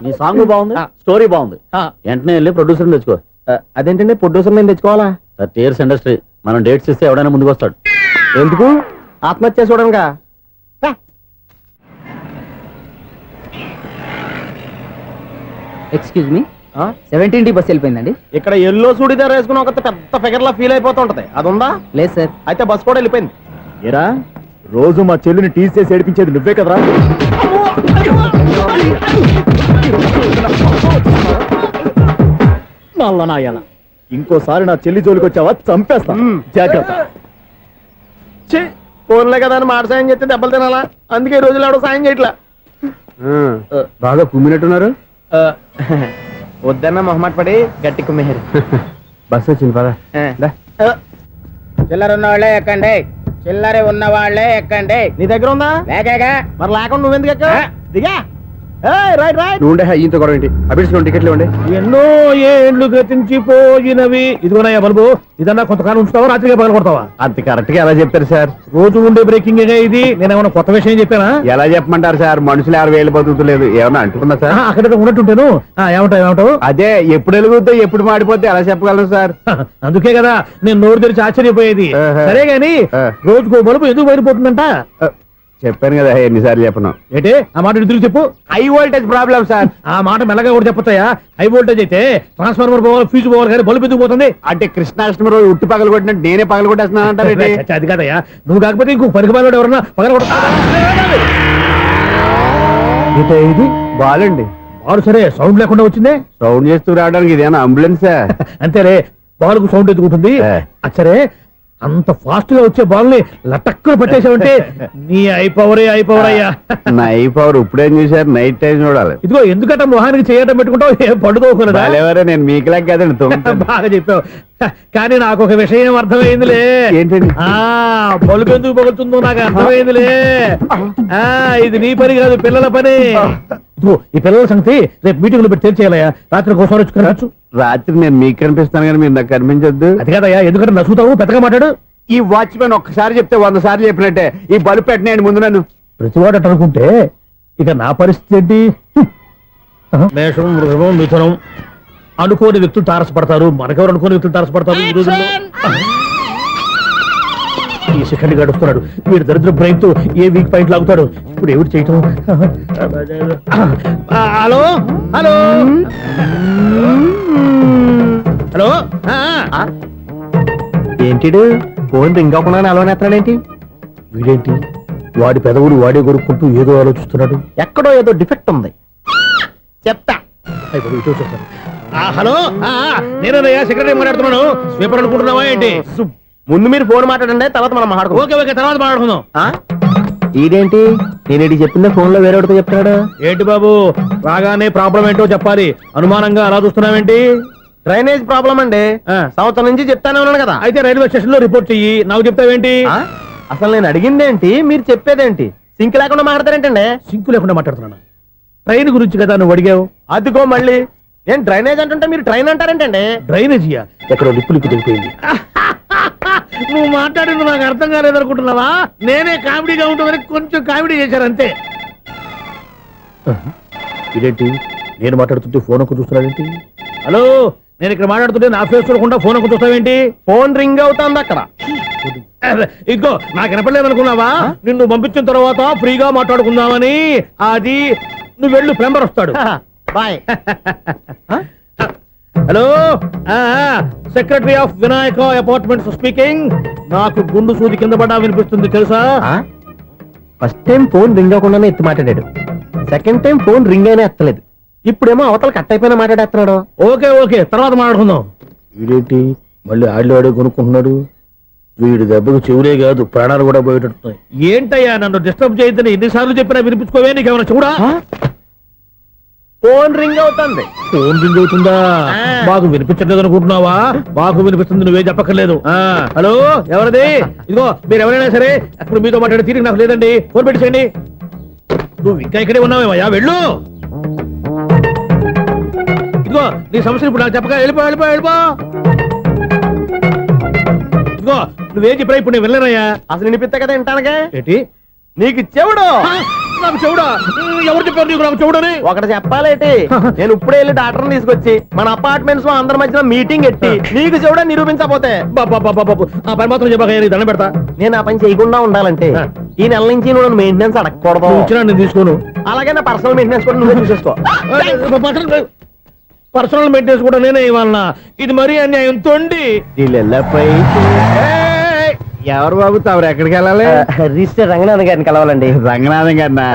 నీ సాంగ్ బాగుంది, ఆ. స్టోరీ బాగుంది. ఆ. వెంటనే వెళ్ళి ప్రొడ్యూసర్ తెచ్చుకో. అదేంటండి ప్రొడ్యూసర్ నేను తెచ్చుకోవాలా? 30 years ఇండస్ట్రీ, మనం డేట్స్ ఇస్తే ఎవడైనా ముందుకు వస్తాడు. ఎందుకు? ఆత్మహత్య చూడనుగా. Excuse me, 17D bus వెళ్ళిపోయిందండి. ఇక్కడ ఎల్లో చూడిదార్ వేసుకుని ఒక పెద్ద ఫిగర్ లా ఫీల్ అయిపోతూ ఉంటది, అది ఉందా? లేదు సార్. అయితే బస్ కూడా వెళ్ళిపోయింది. ఏరా, రోజు మా చెల్లిని టీస్ చేసి ఏడిపించేది నువ్వే కదరా? నల్ల నాయన, ఇంకోసారి నా చెల్లి జోలికి వచ్చావా చంపేస్తా. జాగ్రత్త. ఫోన్లే కదా అని మాట సాయం చేస్తే దెబ్బలు తినాలా? అందుకే ఈ రోజులు ఎవడో సాయం చేయట్లా. బాగా కుమ్మినట్టున్నారు. వద్దన్న మొహమాట పడి గట్టి కుమ్మేరు. బస్ వచ్చింది పదా. చిల్లర ఉన్న వాళ్ళే ఎక్కండి, చిల్లర ఉన్న వాళ్ళే ఎక్కండి. నీ దగ్గర ఉందా? లేకగా మరి లేకుండా నువ్వెందుకు ఎక్క? దిగా. Right right. నువ్వు ఉండే ఈయంతో గొడవ ఏంటి? అభిడ్స్ టికెట్లు ఇవ్వండి. ఎన్నో ఏండ్లు గతించిపోయినవి. ఇదిగోనయ్యా బల్బు, ఇదన్నా కొంతకాలం ఉంచుతావా, రాత్రిగా పగల కొడతావా? అంత కరెక్ట్ గా ఎలా చెప్తారు సార్? రోజు ఉండే బ్రేకింగ్ ఇది. నేనేమన్నా కొత్త విషయం చెప్పానా? ఎలా చెప్పమంటారు సార్? మనుషులు ఎవరు వేలు బతుకుతలేదు, ఏమన్నా అంటున్నా సార్? అక్కడ ఉన్నట్టుంటాను. ఏమంటావు? అదే ఎప్పుడు వెలుగుతో ఎప్పుడు మాడిపోతే ఎలా చెప్పగలను సార్? అందుకే కదా నేను నోరు తెరిచి ఆశ్చర్యపోయేది. ఆహా. సరే గాని ఆ. రోజుకో బలుపు ఎందుకు బయటపోతుందంట? చెప్పాను కదా ఎన్నిసార్లు చెప్పను. ఏంటే ఆ మాట ఇద్దరు చెప్పు. High voltage problem sir. ఆ మాట మెల్లగా కూడా చెప్పొచ్చాయా? హై వోల్టేజ్ అయితే ట్రాన్స్ఫార్మర్ పోవాలి, ఫ్యూజ్ పోవాలి, కానీ బల్బు ఎందుకు పోతుంది? అంటే కృష్ణాష్టమి రోజు ఉట్టి పగలు కొట్టినట్టు నేనే పగలు కొట్టేస్తున్నాను అంటారు. చచ్చా, అది కాదయ్యా. నువ్వు కాకపోతే ఇంకో పనికి బాలు ఎవరన్నా పగల కొడతా. ఇది బాలండి. బాలు సరే సౌండ్ లేకుండా వచ్చిందే. సౌండ్ చేస్తూ రావడానికి ఇదేనా అంబులెన్సా? అంతేలే, బాలుకు సౌండ్ ఎదుగుతుంది. సరే, అంత ఫాస్ట్ గా వచ్చే బాల్ ని లటక్కులు పట్టేసావంటే నీ ఐ పవర్ అయ్యా. నైట్ పవర్ ఇప్పుడేం చూసారు? నైట్ టైం చూడాలి. ఇదిగో ఎందుకంటే మొహానికి చేయటం పెట్టుకుంటావు, ఏం పండుకోకూడదా? ఎవరే నేను మీకులా కదండి తొమ్మిది. బాగా చెప్పావు. కానీ నాకు ఒక విషయం అర్థమైందిలే. ఏంటండి? బలుపు ఎందుకు పగులుతుందో నాకు అర్థమైందిలే. ఇది నీ పని కాదు, పిల్లల పని. ఇదిగో ఈ పిల్లల సంగతి రేపు మీటింగ్ లో పెట్టి తెలిసేయాలయ్యా. రాత్రి ఒకసారి వచ్చి కనవచ్చు. రాత్రి నేను మీకు కనిపిస్తాను కానీ మీరు నాకు కనిపించొద్దు. అది కాదయ్యా, ఎందుకంటే నచ్చుతావు, పెద్దగా మాట్లాడు. ఈ వాచ్మెన్ ఒక్కసారి చెప్తే 100 సార్లు చెప్పినట్టే. ఈ బల్బు పెట్టినాయండి ముందు నన్ను. ప్రతివాడట అనుకుంటే ఇక నా పరిస్థితి ఏంటి? మేషం, వృషభం, మిథునం అనుకోని వ్యక్తులు తారసపడతారు. మనకెవరు అనుకోని వ్యక్తులు తారసపడతారు ఈ రోజుల్లో? ఈ సెకండ్ గడుపుతున్నాడు వీడు. దరిద్ర బ్రెయిన్ తో ఏ వీక్ పాయింట్ లాగుతాడు. ఇప్పుడు ఎవరు చేయటం? Hello hello hello. ఏంటిడు ఫోన్ రింగ్ అవ్వకుండా అలవనేస్తాడేంటి? వీడేంటి వాడి పెదవులు వాడే కొరుక్కుంటూ ఏదో ఆలోచిస్తున్నాడు. ఎక్కడో ఏదో డిఫెక్ట్ ఉంది. చెప్తా. హలో నేనయ్యా సెక్రటరీ మాట్లాడుతున్నాను. స్వీపర్ అనుకుంటున్నావా ఏంటి? ముందు మీరు ఫోన్ మాట్లాడండి, తర్వాత మనం మాట్లాడుకో. ఓకే ఓకే, తర్వాత మాట్లాడుకుందాం. ఇదేంటి నేను చెప్పిందే ఫోన్ లో వేరే చెప్తాడు? ఏంటి బాబు రాగానే ప్రాబ్లం ఏంటో చెప్పాలి, అనుమానంగా అలా చూస్తున్నావేంటి? డ్రైనేజ్ ప్రాబ్లం అండి. సంవత్సరం నుంచి చెప్తానే ఉన్నాను కదా. అయితే రైల్వే స్టేషన్ లో రిపోర్ట్ చెయ్యి, నాకు చెప్తావేంటి? అసలు నేను అడిగిందేంటి, మీరు చెప్పేదేంటి? సింక్ లేకుండా మాట్లాడతారేంటండి? సింకు లేకుండా మాట్లాడుతున్నాను. ట్రైన్ గురించి కదా నువ్వు అడిగావు. అదిగో మళ్ళీ నేను డ్రైనేజ్ అంటుంటే మీరు ట్రైన్ అంటారేంటండి? డ్రైనేజీయా? ఎక్కడో లిప్పు దిగిపోయింది. నువ్వు మాట్లాడింది నాకు అర్థం కాలేదనుకుంటున్నావా? నేనే కామెడీగా ఉంటుందని కొంచెం కామెడీ చేశారు అంతే. ఇదేంటి నేను మాట్లాడుతుంటే ఫోన్ ఒక్క చూస్తున్నావేంటి? హలో, నేను ఇక్కడ మాట్లాడుతుంటే నా ఫేస్ చూడకుండా ఫోన్ ఒక్క చూస్తావేంటి? ఫోన్ రింగ్ అవుతుంది అక్కడ. ఇంకో నాకు వినపడలేదు అనుకున్నావా? నిన్ను పంపించిన తర్వాత ఫ్రీగా మాట్లాడుకుందామని. అది నువ్వు వెళ్ళు, ప్లంబర్ వస్తాడు. Bye. Hello, secretary of Vinayaka apartments speaking. నాకు గుండు సూది కింద పడ్డా వినిపిస్తుంది తెలుసా? ఫస్ట్ టైం ఫోన్ రింగ్ అవ్వకుండానే ఎత్తి మాట్లాడాడు. సెకండ్ టైం ఫోన్ రింగ్ అయినా ఎత్తలేదు. ఇప్పుడేమో అవతల కట్ అయిపోయినా మాట్లాడేస్తున్నాడు. ఓకే ఓకే, తర్వాత మాట్లాడుకుందాం. వీడేంటి మళ్ళీ ఆడిలో కొనుక్కుంటున్నాడు? వీడి దెబ్బకు చెవులే కాదు ప్రాణాలు కూడా పోయేటట్టున్నాయి. ఏంటయ్యా నన్ను డిస్టర్బ్ చేయొద్దని ఎన్నిసార్లు చెప్పినా వినిపించుకోవే? నీకేమైనా చూడా? ఫోన్ రింగ్ అవుతుంది. ఫోన్ రింగ్ అవుతుందా? మాకు వినిపించట్లేదు అనుకుంటున్నావా? మాకు వినిపిస్తుంది, నువ్వే చెప్పక్కర్లేదు. హలో, ఎవరిది? ఇదిగో మీరు ఎవరైనా సరే ఇప్పుడు మీతో మాట్లాడే తీరిక నాకు లేదండి. ఫోన్ పెట్టేసేయండి. నువ్వు ఇంకా ఇక్కడే ఉన్నావేమయ్యా, వెళ్ళు. ఇదిగో నీ సమస్యలు ఇప్పుడు నాకు చెప్పగా వెళ్ళిపో వెళ్ళిపో వెళ్ళిపో. ఇదిగో నువ్వేం చెప్పరా ఇప్పుడు నేను వెళ్ళానయ్యా. అసలు వినిపిస్తా కదా వింటానగా. ఏంటి నీకు చెవుడు? నాకు చెవుడా? ఎవరు చెప్పారు నీకు నాకు చెవుడని? ఒకటి చెప్పాలేటి, నేను ఇప్పుడే వెళ్ళి డాక్టర్ని తీసుకొచ్చి మన అపార్ట్మెంట్స్ లో అందరి మధ్యన మీటింగ్ ఎట్టి నీకు చెవుడని నిరూపించకపోతే బాబు ఆ పని మాత్రం చెప్పగా దండం పెడతా. నేను ఆ పని చేయకుండా ఉండాలంటే ఈ నెల నుంచి నువ్వు మెయింటెనెన్స్ అడగకూడదు. ఇచ్చినా నేను తీసుకోను. అలాగే నా పర్సనల్ మెయింటెనెన్స్ కూడా నువ్వే చూసేసుకో. పర్సనల్ మెయింటెనెన్స్ కూడా నేనే ఇవ్వాలన్నా? ఇది మరీ అన్యాయం తొండి. ఎవరు బాబు తమరు ఎక్కడికి వెళ్ళాలి? రిజిస్టర్ రంగనాథ్ గారిని కలవాలండి. రంగనాథం గారినా?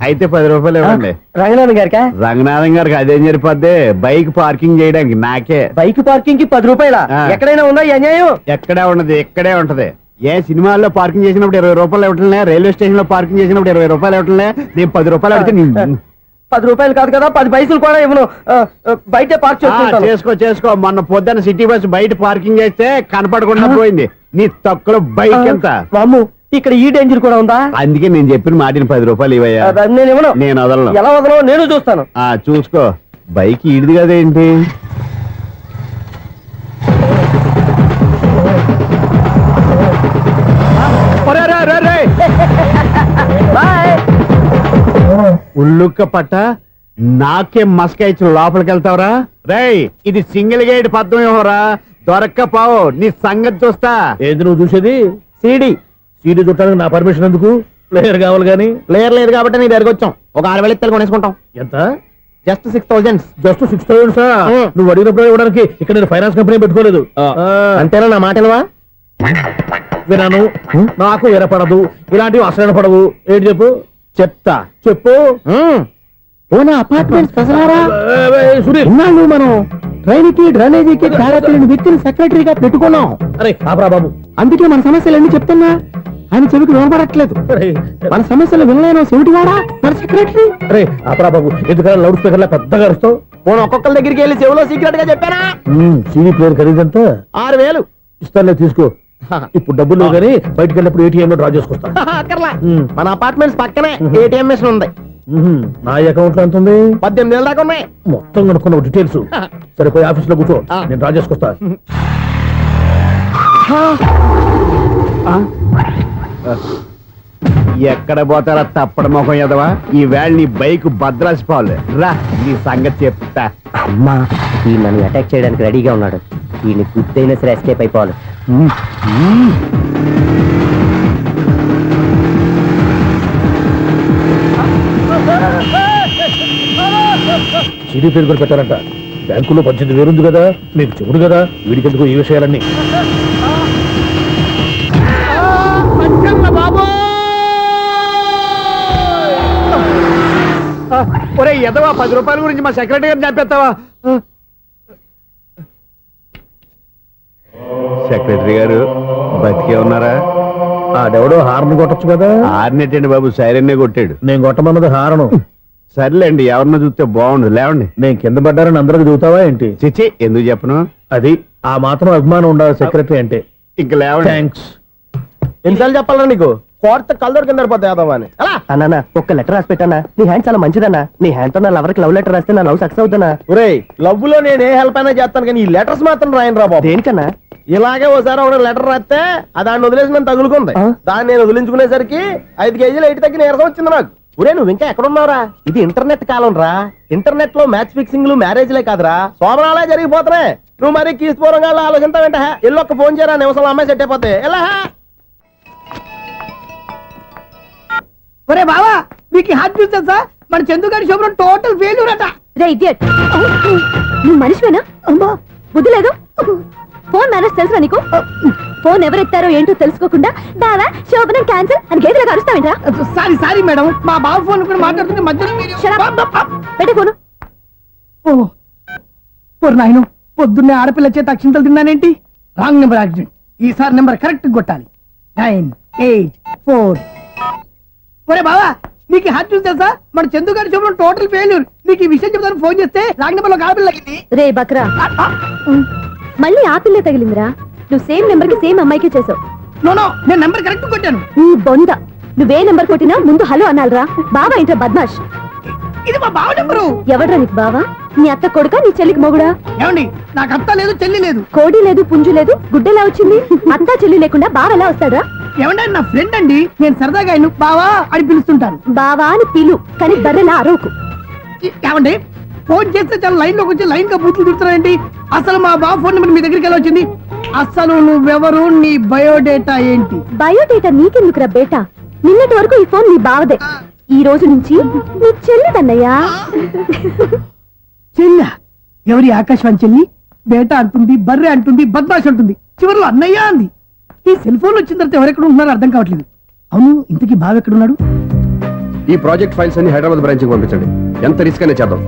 అయితే 10 రూపాయలు ఇవ్వండి. రంగనాథ్ గారికా? రంగనాథం గారికి అదేం సరిపోద్ది, బైక్ పార్కింగ్ చేయడానికి. నాకే బైక్ పార్కింగ్ కి 10 రూపాయల? ఎక్కడైనా ఉందా ఈ అన్యాయం? ఎక్కడే ఉండదు, ఇక్కడే ఉంటది. ఏ సినిమాల్లో పార్కింగ్ చేసినప్పుడు 20 రూపాయలు ఇవ్వట్లే, రైల్వే స్టేషన్ లో పార్కింగ్ చేసినప్పుడు 20 రూపాయలు ఇవ్వట్లే, నేను 10 రూపాయలు అడిగితే 10 రూపాయలు కాదు కదా, 10 పైసలు కూడా ఇవ్వను. బయట పార్క్ చేసుకో. మొన్న పొద్దున్న సిటీ బస్ బయట పార్కింగ్ చేస్తే కనపడకుండా పోయింది. నీ తక్కువ బైక్ ఎంత? మాము ఇక్కడ ఈ డేంజర్ కూడా ఉందా? అందుకే నేను చెప్పిన మాటిని 10 రూపాయలు ఇవ్వయ్యా. నేను ఇవ్వను. నేను వదలను. ఎలా వదలను నేను చూస్తాను. చూసుకో. బైక్ ఈడిది కదేంటి? ఉల్లుక్క పట్ట నాకే మస్క ఇచ్చిన లోపలికి వెళ్తావరా? రేయ్, ఇది సింగిల్ గేట్ పద్మం ఇవ్వరా, దొరక్కపోవు. నీ సంగతి చూస్తా. ఏంది నువ్వు చూసేది? సీడీ చుట్టానికి నా పర్మిషన్ ఎందుకు? ప్లేయర్ కావాలి గానీ. ప్లేయర్ లేదు కాబట్టి నీ దగ్గరకు వచ్చాం. ఒక 6,000 ఇత్తలు కొనేసుకుంటాం. ఎంత? జస్ట్ 6,000. జస్ట్ 6,000? నువ్వు అడిగినప్పుడు ఇవ్వడానికి ఇక్కడ నేను ఫైనాన్స్ కంపెనీ పెట్టుకోలేదు. అంతేనా? నా మాటలువా? విన్నాను, నాకు ఎరపడదు, ఇలాంటివి అసలు పడవు. ఏంటి చెప్పు? చెప్తా. చెప్పు. అపార్ట్మెంట్ మనం ట్రైన్కి డ్రైనేజీకి తేడా తెలియని వ్యక్తిని సెక్రటరీగా పెట్టుకున్నాం. అరే ఆపరా బాబు, అందుకే మన సమస్యలు ఎన్ని చెప్తున్నా ఆయన చెవికి వినపడట్లేదు. మన సమస్యలు వినలేను చెవిటివాడా మన సెక్రటరీ. అరే ఆపరా బాబు, ఎందుకన్నా లౌడ్ స్పీకర్ లా పెద్దగా అరుస్తావు? పోను ఒక్కొక్కరి దగ్గరికి వెళ్ళి చెవిలో సీక్రెట్ గా చెప్పానా? CD player ఖరీదంతా 6,000. ఇస్తానులే, తీసుకో. ఇప్పుడు డబ్బులు లేవు కానీ బయటకు వెళ్ళినప్పుడు ఏటీఎం లో డ్రా చేసుకొస్తా. అక్కర్లా, మన అపార్ట్మెంట్స్ పక్కనే ఏటీఎం మిషన్ ఉంది. నా అకౌంట్ లో ఎంత ఉంది? 18,000 దాకా ఉన్నాయి. మొత్తం కనుక్కున్న డీటెయిల్స్. సరిపోయి ఆఫీస్ లో కూర్చో, నేను డ్రా చేసుకొస్తా. ఎక్కడ పోతారా తప్పడ మొఖం ఎదవా? ఈ వేళ నీ బైక్ భద్రాసిపోవాలి. రా, నీ సంగతి చెప్తా. అమ్మా, ఈ నన్ను అటాక్ చేయడానికి రెడీగా ఉన్నాడు. ఈయన గుర్తైనా సరే ఎస్కేప్ అయిపోవాలి. సీడీ పేరు కూడా పెట్టారంట. బ్యాంకులో 18,000 ఉంది కదా, మీకు చెవుడు కదా, వీడికి ఎందుకు ఈ విషయాలన్నీ? ఒరే ఎదవా 10 రూపాయల గురించి మా సెక్రటరీ గారిని చంపేస్తావా? సెక్రటరీ గారు బతికే ఉన్నారా? ఆడెవడో హార్న్ కొట్టచ్చు కదా. ఆరినట్టండి బాబు, సైరన్నే కొట్టాడు. నేను కొట్టమన్నది హారను. సర్లేండి, ఎవరన్నా చూస్తే బాగుండు. లేవండి. నేను కింద పడ్డారని అందరికి చూతావా ఏంటి? చిచ్చి, ఎందుకు చెప్పను? అది ఆ మాత్రం అభిమానం ఉండాలి సెక్రటరీ అంటే. ఇంక లేవండి. థ్యాంక్స్. ఎన్నిసార్లు చెప్పాలా నీకు? కోర్త కల్దోడు కింద పోతాయి యాదవ్ అని. అలా అన్నా ఒక్క లెటర్ రాసి పెట్టానా? నీ హ్యాండ్ చాలా మంచిదన్నా. నీ హ్యాండ్ తో నా లవర్కి లవ్ లెటర్ రాస్తే నా లవ్ సక్సెస్ అవుతానా? ఒరేయ్, లవ్ లో నేను ఏ హెల్ప్ అయినా చేస్తాను, కానీ ఈ లెటర్స్ మాత్రం రాయను రా బాబు. దేనికన్నా? ఇలాగే ఓసారి ఒక లెటర్ రాస్తే ఆ దాన్ని వదిలేసి నన్ను తగులుకుంది. దాన్ని నేను వదిలించుకునేసరికి 5 కేజీలు ఎయిట్ తగ్గి నీరసం వచ్చింది నాకు. ఒరే, నువ్వు ఇంకా ఎక్కడున్నావురా? ఇది ఇంటర్నెట్ కాలం రా. ఇంటర్నెట్ లో మ్యాచ్ ఫిక్సింగ్లు, మ్యారేజ్లే కాదురా, సోమనాలే జరిగిపోతున్నాయి. నువ్వు మరి కీస్పూరంగా ఆలోచించావేంట? ఎల్లొక్క ఫోన్ చేయరా, నిమిషంలో అమ్మాయి సెట్ అయిపోతే. ఎలా? ఒరే బావా, మీకు హార్ట్ న్యూస్ తెలుసా? మన చందుగారి శుభ్రం టోటల్ ఫెయిల్యూర్ అట. రే ఇడియట్, నువ్వు మనిషివేనా? అమ్మా, బుద్ధి లేదు. ఫోన్ మేనేజ్ తెలుసా నీకు? ఫోన్ ఎవరెత్తారో ఏంటో తెలుసుకోకుండా బావా శోభనం క్యాన్సిల్ అని గేదెలకు అరుస్తావేంట్రా? సారీ మేడం, మా బావ ఫోన్ కూడా మాట్లాడుతుంటే మధ్యలో మీరు- పెట్టే ఫోను. ఓ నాయను, పొద్దున్నే ఆడపిల్ల చేత అక్షింతలు తిన్నానేంటి? Wrong number accident. ఈసారి నెంబర్ కరెక్ట్ కొట్టాలి. 9, 8, 4. ఒరే బావా, నీకు హార్ట్ న్యూస్ తెలుసా? మన చందుగారి శుభ్రం టోటల్ ఫెయిల్యూర్. నీకు ఈ విషయం చెప్తాను ఫోన్ చేస్తే రాంగ్ నెంబర్ లో ఆడపిల్ల తగ్గింది. రే బక్రా, మళ్ళీ ఆ పిల్లే తగిలిందిరా. నువ్వు సేమ్ నెంబర్ కి సేమ్ అమ్మాయికే చేసావు. నో, నేను నెంబర్ కరెక్ట్ కొట్టాను. నీ బొంద, నువ్వే నెంబర్ కొట్టినా ముందు హలో అనాలిరా. బావా ఏంట్రా బద్మాష్? ఇది మా బావ నెంబరు. ఎవడ్రా నీకు బావా? నీ అత్త కొడుకా, నీ చెల్లికి మొగుడా? ఏమండి, నాకు అత్త లేదు, చెల్లి లేదు. కోడి లేదు, పుంజు లేదు, గుడ్డెలా వచ్చింది? అత్త చెల్లి లేకుండా బావ ఎలా వస్తాడా? ఏమండి, నా ఫ్రెండ్ అండి. నేను సరదాగా ఆయన బావా అని పిలుస్తుంటాను. బావా అని పిలు, కానీ బర్రెలా అరవకు. ఏమండి, ఫోన్ చేస్తే చాలా లైన్ లోకి వచ్చి లైన్ గా బూతులు తిడుతున్నాయండి. అసలు మా బావ ఫోన్ నెంబర్ మీ దగ్గరికి ఎలా వచ్చింది? అసలు నువ్వెవరు, నీ బయోడేటా ఏంటి? బయోడేటా నీకెందుకురా బేటా? నిన్నటి వరకు ఈ ఫోన్ నీ బావదే. ఈ రోజు నుంచి నీ చెల్లిదన్నయ్యా. చెల్ల ఎవరి? ఆకాశవాణి చెల్లి. బేటా అంటుంది, బర్రె అంటుంది, బద్మాష్ అంటుంది, చివరిలో అన్నయ్య అంది. ఈ సెల్ ఫోన్ వచ్చిన తర్వాత ఎవరెక్కడ ఉంటున్నారో అర్థం కావట్లేదు. అవును, ఇంతకీ బావ ఎక్కడున్నాడు? ఈ ప్రాజెక్ట్ ఫైల్స్ అన్ని హైదరాబాద్ బ్రాంచ్ కి పంపించండి. ఎంత రిస్క్ అయినా చేద్దాం,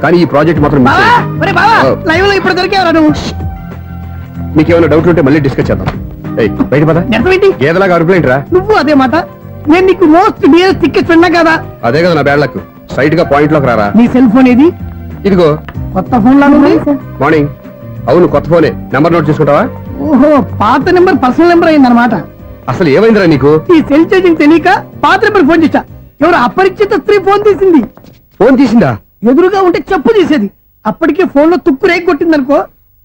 కానీ ఈ ప్రాజెక్ట్ మాత్రం miss బావా, చేయొద్దు. ఒరే బావా, లైవ్ లో ఇప్పుడు దొరికేవరా నువ్వు? మీకు ఏమైనా డౌట్ ఉంటే మళ్ళీ డిస్కస్ చేద్దాం. ఏయ్, బయట పద. నిజమేంటి? గేదలాగా అరుపులేంట్రా? నువ్వు అదే మాట. నేను నీకు మోస్ట్ డియరెస్ట్ టికెట్స్ విన్నా కదా. అదే కదా నా బ్యాడ్ లక్. స్ట్రైట్ గా పాయింట్ లోకి రారా. నీ సెల్ ఫోన్ ఏది? ఇదిగో కొత్త ఫోన్ లాగా ఉంది. మార్నింగ్. అవును, కొత్త ఫోనే. నెంబర్ నోట్ చేసుకుంటావా? ఓహో, పాత నెంబర్ పర్సనల్ నెంబర్ అయిందన్నమాట. అసలు ఏమైందిరా నీకు? ఈ సెల్ చేంజింగ్ తెలియక పాత నెంబర్ ఫోన్ చేశా. ఎవరు అపరిచిత స్త్రీ ఫోన్ తీసింది. ఫోన్ తీసిందా? ఎదురుగా ఉంటే చెప్పు తీసేది. అప్పటికే ఫోన్ లో తుక్కు రేగి కొట్టిందనుకో.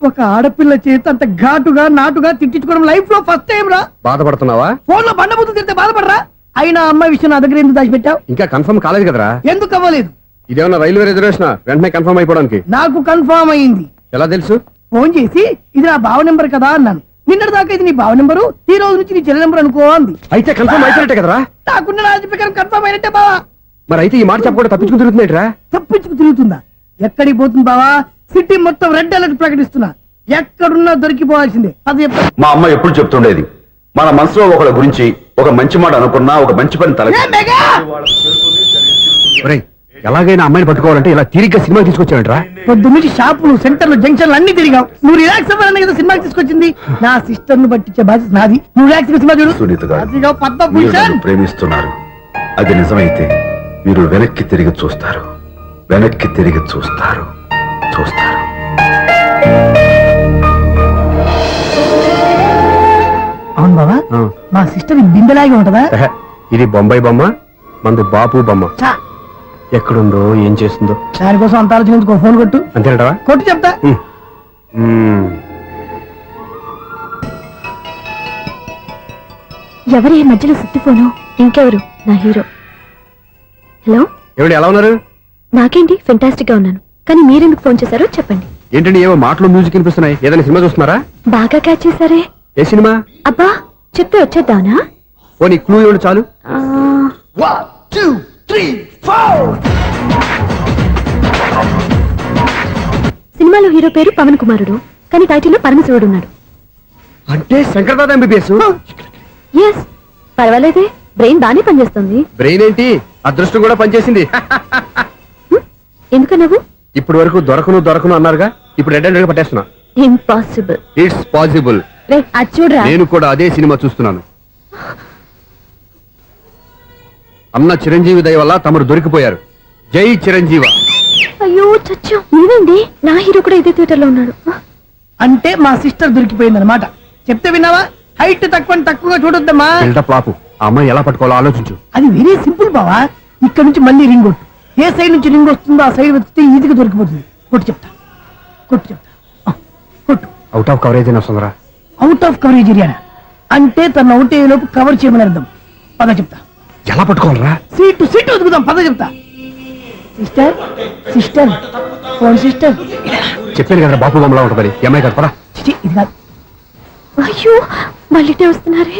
ఒక ఆడపిల్ల చేత అంత ఘాటుగా నాటుగా తిట్టించుకోవడం లైఫ్ లో ఫస్ట్ టైం రా. బాధపడుతున్నావా? ఫోన్ లో బండబుద్ధులు తిడితే బాధపడరా? అయినా అమ్మాయి విషయం నా దగ్గర ఎందుకు దాచిపెట్టావు? ఇంకా కన్ఫర్మ్ కాలేదు కదరా. ఎందుకు అవ్వలేదు? ఇదేమన్నా రైల్వే రిజర్వేషన్? వెంటనే కన్ఫర్మ్ అయిపోవడానికి. నాకు కన్ఫర్మ్ అయింది. ఎలా తెలుసు? ఫోన్ చేసి ఇది నా బావ నెంబర్ కదా అన్నాను. నిన్నటి దాకా ఇది నీ బావ నెంబరు, ఈ రోజు నుంచి నీ చెల్లి నెంబర్ అనుకో అంది. అయితే కన్ఫర్మ్ అయిపోయినట్టే కదరా. నాకున్న రాజు ప్రకారం కన్ఫర్మ్ అయినట్టే బావా. మరి అయితే ఈ మాట చెప్పకుండా తప్పించుకుని తిరుగుతున్నాయిట్రా. తప్పించుకు తిరుగుతుందా? ఎక్కడికి పోతుంది బావా? సిటీ మొత్తం రెడ్ అలర్ట్ ప్రకటిస్తున్నా. ఎక్కడున్నా దొరికిపోవాల్సిందే. అది చెప్ప మా అమ్మ ఎప్పుడు చెప్తుండేది, మన మనసులో ఒకళ్ళ గురించి ఒక మంచి మాట అనుకున్నా ఒక మంచి పని తల ఒరేయ్, ఎలాగైనా అమ్మాయిని పట్టుకోవాలంటే ఇలా తీరిగ్గా సినిమా తీసుకొచ్చాడంట్రా. పొద్దున్నుంచి షాపులు, సెంటర్లు, జంక్షన్లు అన్ని తిరిగావు. నువ్వు రిలాక్స్ అవ్వాలని కదా సినిమాకి తీసుకొచ్చింది. నా సిస్టర్ ను పట్టించే బాధ్యత నాది. నువ్వు రిలాక్స్ సినిమా చూడు. సునీత గారు, అదిగో పద్మ మీరు భూషణ్. నన్ను ప్రేమిస్తున్నారు. అది నిజమైతే మీరు వెనక్కి తిరిగి చూస్తారు, వెనక్కి తిరిగి చూస్తారు, చూస్తారు. అవును బావా, మా సిస్టర్ బిందెలాగే ఉంటదా? ఎహె, ఇది బొంబాయి బొమ్మ, మందు బాపు బొమ్మ. చా, ఎక్కడుందో ఏం చేస్తుందో. దానికోసం అంత ఆలోచించుకో. ఫోన్ కొట్టు. అంతేనటవా? కొట్టు చెప్తా. ఎవరి మధ్యలో సుత్తి ఫోను? ఇంకెవరు? నా హీరో. హలో, ఎవడు ఎలా ఉన్నారు? నాకేంటి ఫెంటాస్టిక్ గా ఉన్నాను, కానీ మీరెందుకు ఫోన్ చేశారో చెప్పండి. ఏంటండి ఏవో మాటలు మ్యూజిక్ వినిపిస్తున్నాయి? ఏదైనా సినిమా చూస్తున్నారా? బాగా క్యాచ్ చేశారే. ఏ సినిమా? అబ్బా, చెప్తే వచ్చేద్దానా? ఓ నీ క్లూ ఇవ్వండి చాలు. సినిమాలో హీరో పేరు పవన్ కుమారుడు, కానీ టైటిల్లో పరమశివుడు ఉన్నాడు. అంటే శంకర్దాద ఎంబీబీఎస్. ఎస్, పర్వాలేదే, బ్రెయిన్ బానే పనిచేస్తుంది. బ్రెయిన్ ఏంటి, అదృష్టం కూడా పనిచేసింది. నువ్వు ఇప్పటి వరకు దొరకను అన్నారుగా, ఇప్పుడు రెడ్ హ్యాండెడ్ గా పట్టేస్తున్నా. ఇంపాసిబుల్. It's possible. రే అది చూడరా. నేను కూడా అదే సినిమా చూస్తున్నాను. అన్న చిరంజీవి దయ వల్ల తమరు దొరికిపోయారు. జై చిరంజీవ. అయ్యో చచ్చా, ఏమైంది? నా హీరో కూడా ఇదే థియేటర్ లో ఉన్నాడు. అంటే మా సిస్టర్ దొరికిపోయింది అనమాట. చెప్తే విన్నావా? హైట్ తక్కువగా చూడొద్దమ్మా. బిల్డప్ లాపు. ఆ అమ్మాయి ఎలా పట్టుకోవాలో ఆలోచించు. అది వెరీ సింపుల్ బావా. ఇక్కడ నుంచి మళ్ళీ రింగ్ కొట్టు. ఏ సైడ్ నుంచి రింగ్ వస్తుందో ఆ సైడ్ వెతికితే ఈజీగా దొరికిపోతుంది. కొట్టు చెప్తా. ఆ, కొట్టు. అవుట్ ఆఫ్ కవరేజ్ అయినా వస్తుందిరా. అవుట్ ఆఫ్ కవరేజ్ ఏరియా అంటే తన అవుట్ అయ్యే లోపు కవర్ చేయమని అర్థం. పద చెప్తా. ఎలా పట్టుకోవాలరా? సీటు వెతుకుదాం. పద చెప్తా. Sister phone sister. చెప్పాను కదా బాపు బొమ్మలా ఉంటుంది. అమ్మాయి కదా పరా. చిచి, ఇది కాదు. అయ్యో మళ్ళీ వస్తున్నారే.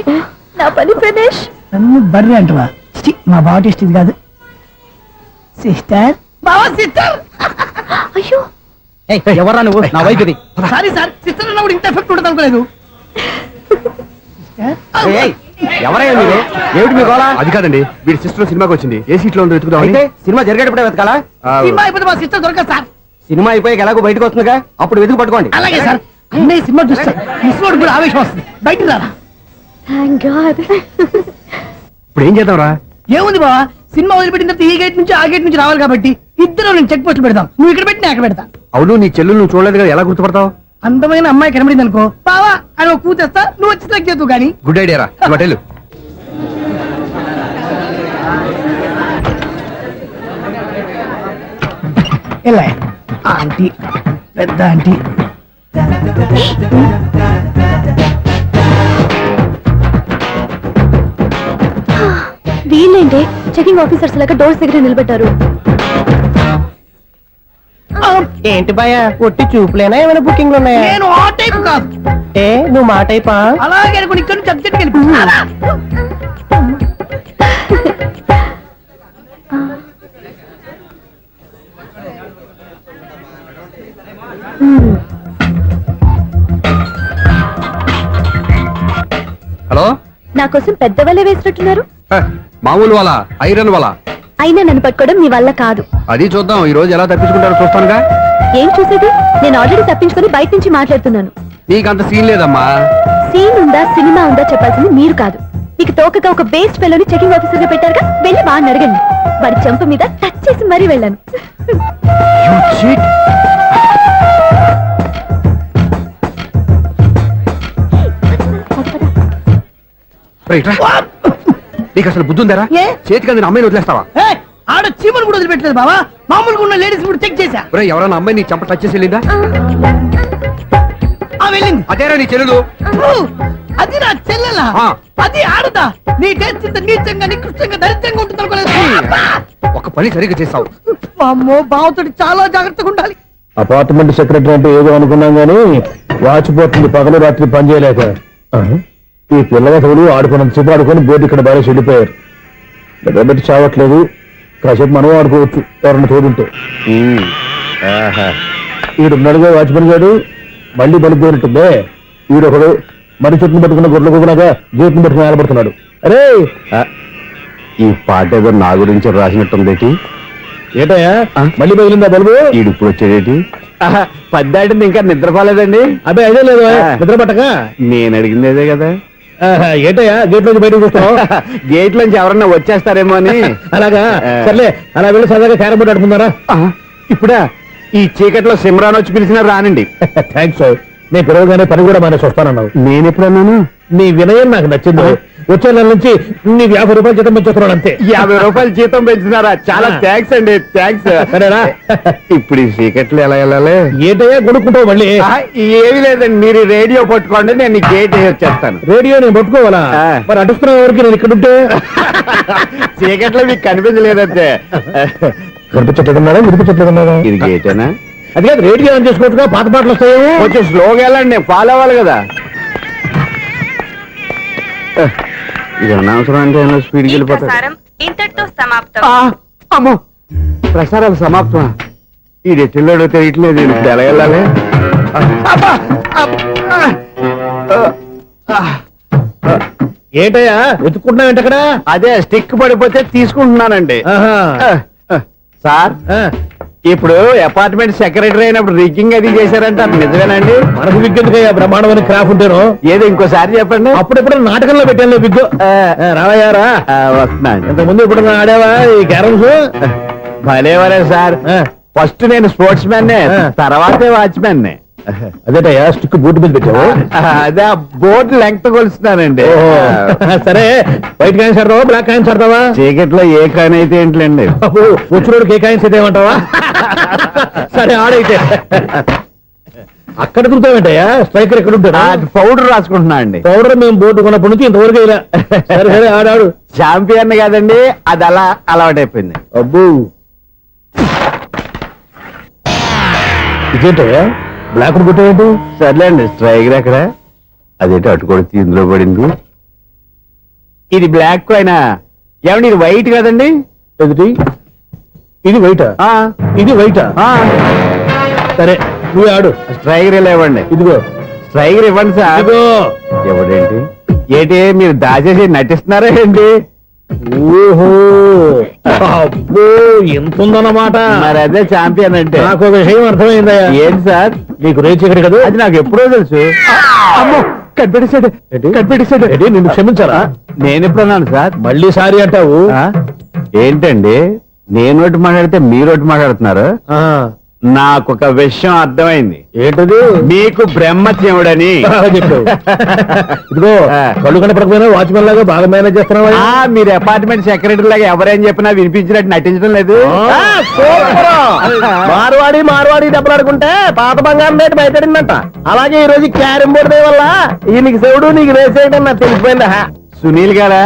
నా పని ఫినిష్. నన్ను బర్రె అంటవా? చిచి, మా బావ టేస్ట్ ఇది కాదు. సిస్టర్ బావా సిస్టర్. అయ్యో ఎవరా నువ్వు? నా వైపు ఇది. సారీ సార్, సిస్టర్ అన్నప్పుడు ఇంత ఎఫెక్ట్ ఉండదు అనుకోలేదు. ఎవరయ్యా మీరు? ఏమిటి మీ గోళ? అది కాదండి, వీడి సిస్టర్ సినిమాకి వచ్చింది. ఏ సీట్ లో ఉందో వెతుకుదాం. అయితే సినిమా జరిగేటప్పుడే వెతకాలా? సినిమా అయిపోతే మా సిస్టర్ దొరకదు సార్. సినిమా అయిపోయాక ఎలాగో బయటకు వస్తుందిగా, అప్పుడు వెతుకు పట్టుకోండి. అలాగే సార్. అన్నయ్య సినిమా చూస్తారు. మిస్వాడు కూడా ఆవేశం వస్తుంది. బయటికి రారా. Thank God. ఇప్పుడు ఏం చేద్దాంరా? ఏముంది బావా, సినిమా వదిలిపెట్టిన తర్వాత ఈ గేట్ నుంచి ఆ గేట్ నుంచి రావాలి కాబట్టి ఇద్దరు నేను చెక్ పోస్టులు పెడతాం. నువ్వు ఇక్కడ పెట్టి నేను అక్కడ పెడతా. అవును, నీ చెల్లెలు నువ్వు చూడలేదు కదా, ఎలా గుర్తుపడతావు? అందమైన అమ్మాయి కనబడింది అనుకో, బావా అని ఒక కూతేస్తా. నువ్వు వచ్చి సెలెక్ట్ చేద్దు కానీ. గుడ్ ఐడియా రా. హోటల్ ఎలా ఆంటీ, పెద్ద ఆంటీ. వీళ్ళేంటి చెకింగ్ ఆఫీసర్స్ లాగా డోర్స్ దగ్గర నిలబెట్టారు. ఏంటి భయ ఒట్టి చూపులేనా ఏమైనా బుకింగ్లు ఉన్నాయా? నేను ఆ టైప్ కాదు. ఏ నువ్వు మా టైపా? అలాగే అనుకుని ఇక్కడ నుంచి అర్జెంట్కి వెళ్ళిపోతున్నా. హలో, నా కోసం పెద్ద వలే వేసినట్టున్నారు. మామూలు వాళ్ళ ఐరన్ వాళ్ళ. అయినా నన్ను పట్టుకోవడం మీ వల్ల కాదు. అది చూద్దాం, ఈ రోజు ఎలా తప్పించుకుంటారో చూస్తానుగా. ఏం చూసేది? నేను ఆల్రెడీ తప్పించుకొని బయట నుంచి మాట్లాడుతున్నాను. నీకంత సీన్ లేదమ్మా. సీన్ ఉందా సినిమా ఉందా చెప్పాల్సింది మీరు కాదు. మీకు తోకగా ఒక బేస్ట్ ఫెలోని చెకింగ్ ఆఫీసర్ గా పెట్టారుగా, వెళ్ళి వాడిని అడగండి. వాడి చెంప మీద టచ్ చేసి మరీ వెళ్ళాను. నీకు అసలు బుద్ధి ఉందారా? ఏ? చేతికి అందిన అమ్మాయిని వదిలేస్తావా? ఏయ్, ఆడ చీమను కూడా వదిలిపెట్టలేదు బావా. మామూలుగా ఉన్న లేడీస్ కూడా చెక్ చేశా. ఎవరైనా అమ్మాయి నీ చెంప టచ్ చేసి వెళ్ళిందా? ఆ వెళ్ళింది. అదేరా నీ చెల్లెలు. అది నా చెల్లెలా? ఆ. అది ఆడదా? నీ టేస్ట్ ఇంత నీచంగా నికృష్టంగా దరిద్రంగా ఉంటుంది అనుకోలేదు. ఒక పని సరిగ్గా చేస్తావు. అమ్మో, బావతోటి చాలా జాగ్రత్తగా ఉండాలి. అపార్ట్మెంట్ సెక్రటరీ అంటే ఏదో అనుకున్నాం గానీ వాచిపోతుంది పగలు రాత్రి పని చేయలేక. ఈ పిల్లగతులు ఆడుకున్నంత సేపు ఆడుకొని బోర్డు ఇక్కడ బాగా చెడిపోయారు. నిద్రబెట్టి చావట్లేదు. కాసేపు మనం ఆడుకోవచ్చు ఎవరన్నా తోడుంటే. ఈడున్నాడుగా వాచ్మెన్ గారు, మళ్ళీ బలిపోయినట్టుందే. ఈడొకడు మరి చెట్టును పట్టుకున్న గొడ్ల కుక్కలాగా గేట్ని పట్టుకుని నిలబడుతున్నాడు. అరే, ఈ పాట ఏదో నా గురించి రాసినట్టుంది. ఏటయ్యా మళ్ళీ పగిలిందా బల్బు? ఈడు ఇప్పుడు వచ్చేదేటి? పద్దాటింది ఇంకా నిద్రపోలేదండి. అదే అదే లేదు నిద్ర పట్టక. నేను అడిగింది అదే కదా. ఏటయ్యా గేట్ నుంచి బయటకు చూస్తావు? గేట్ లోంచి ఎవరన్నా వచ్చేస్తారేమో అని. అలాగా, సర్లే అలా వెళ్ళి సరదాగా క్యారం బోర్డు ఆడుకున్నారా? ఇప్పుడా ఈ చీకట్లో సిమ్రాన్ వచ్చి పిలిచినా రానండి. థ్యాంక్స్. నేను పిలవగానే పని కూడా మానేసి వస్తానన్నావు. నేను ఎప్పుడన్నాను? నీ వినయం నాకు నచ్చింది. వచ్చే నెల నుంచి నీ 50 రూపాయలు జీతం పెంచుతున్నాడు అంతే. 50 రూపాయలు జీతం పెంచినారా? చాలా థ్యాంక్స్ అండి, థ్యాంక్స్. సరేనా? ఇప్పుడు ఈ చీకట్లో ఎలా వెళ్ళాలి? ఏంటయ్యా కొనుక్కుంటావు మళ్ళీ? ఏమి లేదండి, మీరు రేడియో పట్టుకోండి, నేను గేట్ వచ్చేస్తాను. రేడియో నేను పట్టుకోవాలా? మరి అడుస్తున్న ఎవరికి నేను ఇక్కడ ఉంటే? చీకట్లో మీకు కనిపించలేదంటే. కనిపించట్లేదన్నారా వినిపించట్లేదన్నారా? ఇది గేటేనా? అది కాదు, రేడియో ఆన్ చేసుకోవచ్చుగా, పాత పాటలు వస్తాయేమో. కొంచెం స్లోగా వెళ్ళండి, నేను ఫాలో అవ్వాలి కదా. ఇది అనవసరం అంటే స్పీడ్కి వెళ్ళిపోతాడు. ఇంతటితో సమాప్తం. అమ్మో, ప్రసారాలు సమాప్తమా? ఈ రెట్టిల్లోడో తెలియట్లేదు. ఇప్పుడు ఎలా వెళ్ళాలి? ఏంటయ్యా వెతుక్కుంటున్నావు అక్కడ? అదే స్టిక్ పడిపోతే తీసుకుంటున్నానండి. సార్, ఇప్పుడు అపార్ట్మెంట్ సెక్రటరీ అయినప్పుడు రిగ్గింగ్ అది చేశారంట నిజమేనండి? మనకు విగ్గెందుకయ్యా బ్రహ్మాండమైన క్రాఫ్ ఉంటాను. ఏదో ఇంకోసారి చెప్పండి. అప్పుడెప్పుడు నాటకంలో పెట్టాను విగ్గు. రావయ్యారా వస్తున్నాను. ఇంతకుముందు ఇప్పుడు ఆడావా ఈ క్యారమ్స్? భలేవరే సార్. ఫస్ట్ నేను స్పోర్ట్స్ మ్యాన్ తర్వాతే వాచ్మెన్. అదేటయ్యా స్టిక్ బూట్ మీద పెట్టావు. అదే బోర్డు లెంగ్త్ కొలుస్తున్నానండి. సరే వైట్ కాయిన్స్ ఆడతావా బ్లాక్ కాయిన్స్ ఆడతావా? చీకట్ లో ఏ కాయిన్ అయితే ఏంటండి? వచ్చినోడికి ఏ కాయిన్స్ అయితే ఏమంటావా? సరే ఆడైతే. అక్కడ తిరుగుతావేంటయ్యా? స్ట్రైకర్ ఎక్కడ ఉంటాడా? పౌడర్ రాసుకుంటున్నా అండి. పౌడర్ మేము బోర్డు కొన్నప్పటి నుంచి ఇంతవరకు ఇలా. సరే సరే ఆడాడు. చాంపియన్ కాదండి, అది అలా అలవాటైపోయింది. అబ్బు ఇదేంటయ్యా బ్లాక్ కొట్టేయండి. సర్లేండి. స్ట్రైకర్ ఎక్కడ? అదేంటి అటుకొడితే ఇందులో పడింది. ఇది బ్లాక్ కాయినా? ఏమండి ఇది వైట్ కదండి? ఎదుటి ఇది వైటా? ఇది వైటా? సరే నువ్వు ఆడు. స్ట్రైకర్ ఇలా ఇవ్వండి. ఇదిగో స్ట్రైకర్ ఇవ్వండి సార్. ఇదిగో. ఎవడేంటి ఏంటి మీరు దాచేసి నటిస్తున్నారా ఏంటి? ఓహో అబ్బో ఎంత ఉందన్నమాట. మరి అదే ఛాంపియన్ అంటే. నాకు ఒక విషయం అర్థమైందయ్యా. ఏంటి సార్? నీకు రేచి ఇక్కడ కదా? అది నాకు ఎప్పుడో తెలుసు. అమ్మో కనిపెట్టేశాడు, కనిపెట్టేశాడు. నిన్ను క్షమించారా? నేను ఎప్పుడన్నాను సార్? మళ్ళీ సారీ అంటావు? ఏంటండి నేను ఒకటి మాట్లాడితే మీరు ఒకటి మాట్లాడుతున్నారు. నాకు ఒక విషయం అర్థమైంది. ఏంటది? మీకు బ్రహ్మత్యముడని చెప్పావు. ఇదిగో కళ్ళు కనపడకపోయినా వాచ్మెన్ లాగా బాగా మేనేజ్ చేస్తున్నావా? మీరు అపార్ట్మెంట్ సెక్రటరీ లాగా ఎవరేం చెప్పినా వినిపించినట్టు నటించడం లేదు. మార్వాడి దెబ్బలాడుకుంటే పాత బంగారం రేటు బయటడిందంట. అలాగే ఈ రోజు క్యారం బోర్డు వల్ల ఈయనకి శివుడు నీకు రేసేయడం నాకు తెలిసిపోయిందా? సునీల్ గారా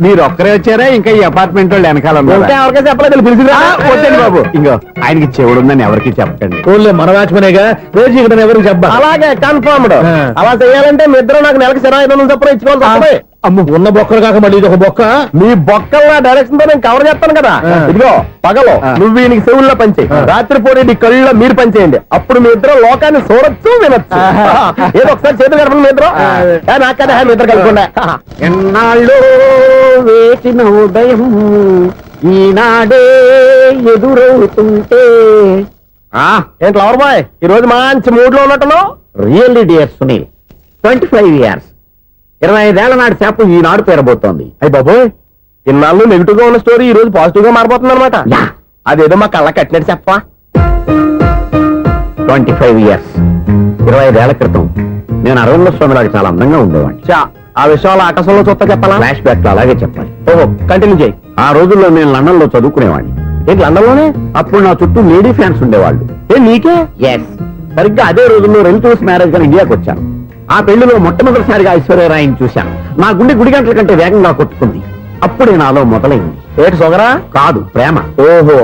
మీరు ఒక్కరే వచ్చారా? ఇంకా ఈ అపార్ట్మెంట్ వాళ్ళు వెనకాల ఎవరికీ చెప్పలేదు పిలిచిరా. వద్దండి బాబు. ఇంకో ఆయనకి చెవుడుందని ఎవరికి చెప్పకండి. ఓన్లీ మన వాచ్మెనేగా రోజు ఇక్కడ ఎవరికి చెప్పా. అలాగే కన్ఫర్మ్డ్. అలా చేయాలంటే మీ ఇద్దరు నాకు నెలకు 500 చొప్పున ఇచ్చుకోవాలి. అమ్మ ఉన్న బొక్కలు కాక మళ్ళీ ఇది ఒక బొక్క. మీ బొక్కల డైరెక్షన్ తో నేను కవర్ చేస్తాను కదా. ఇదిగో పగలో నువ్వు ఈయనకి చెవుల్లో పనిచేయి, రాత్రి పూట నీ కళ్ళలో మీరు పనిచేయండి. అప్పుడు మీ ఇద్దరు లోకాన్ని చూడొచ్చు వినొచ్చు. ఏదో ఒకసారి చేతులు కలపండి మీ ఇద్దరు. నాకదే మీ ఇద్దరు కలపకుండా. ఎన్నాళ్ళు వేసిన ఉదయం ఈనాడే ఎదురవుతుంటే. ఏంటి లవర్ బాయ్ ఈ రోజు మంచి మూడ్ లో ఉన్నట్టున్నావు? రియల్లీ డియర్ సునీల్, 25 years 25 ఏళ్ల నాటి చేప ఈనాడు పేరబోతోంది. అయ్యి బాబోయ్, ఇన్నాళ్ళు నెగిటివ్ గా ఉన్న స్టోరీ ఈ రోజు పాజిటివ్ గా మారిపోతుంది అనమాట. అదేదో మా కళ్ళ కట్టినట్టు చెప్పా. 25 years 25 ఏళ్ల క్రితం నేను అరవింద స్వామిలాగా చాలా అందంగా ఉండేవాడిని. ఆ విషయాలు ఆకాశంలో చూస్తా చెప్పాలా? ఫ్లాష్ బ్యాక్ లో అలాగే చెప్పాలి. ఓహో కంటిన్యూ చేయి. ఆ రోజుల్లో నేను లండన్ లో చదువుకునేవాడిని. ఏంటి లండన్ లోనే? అప్పుడు నా చుట్టూ లేడీ ఫ్యాన్స్ ఉండేవాళ్ళు. నీకే? ఎస్, సరిగ్గా అదే రోజుల్లో రిలేటివ్స్ మ్యారేజ్ గా ఇండియాకి వచ్చాను. ఆ పెళ్లిలో మొట్టమొదటిసారిగా ఐశ్వర్యరాయని చూశాను. నా గుండె గుడి గంటల కంటే వేగంగా కొట్టుకుంది. అప్పుడే నాలో మొదలైంది. ఏటి సొగరా? కాదు, ప్రేమ. ఓహో,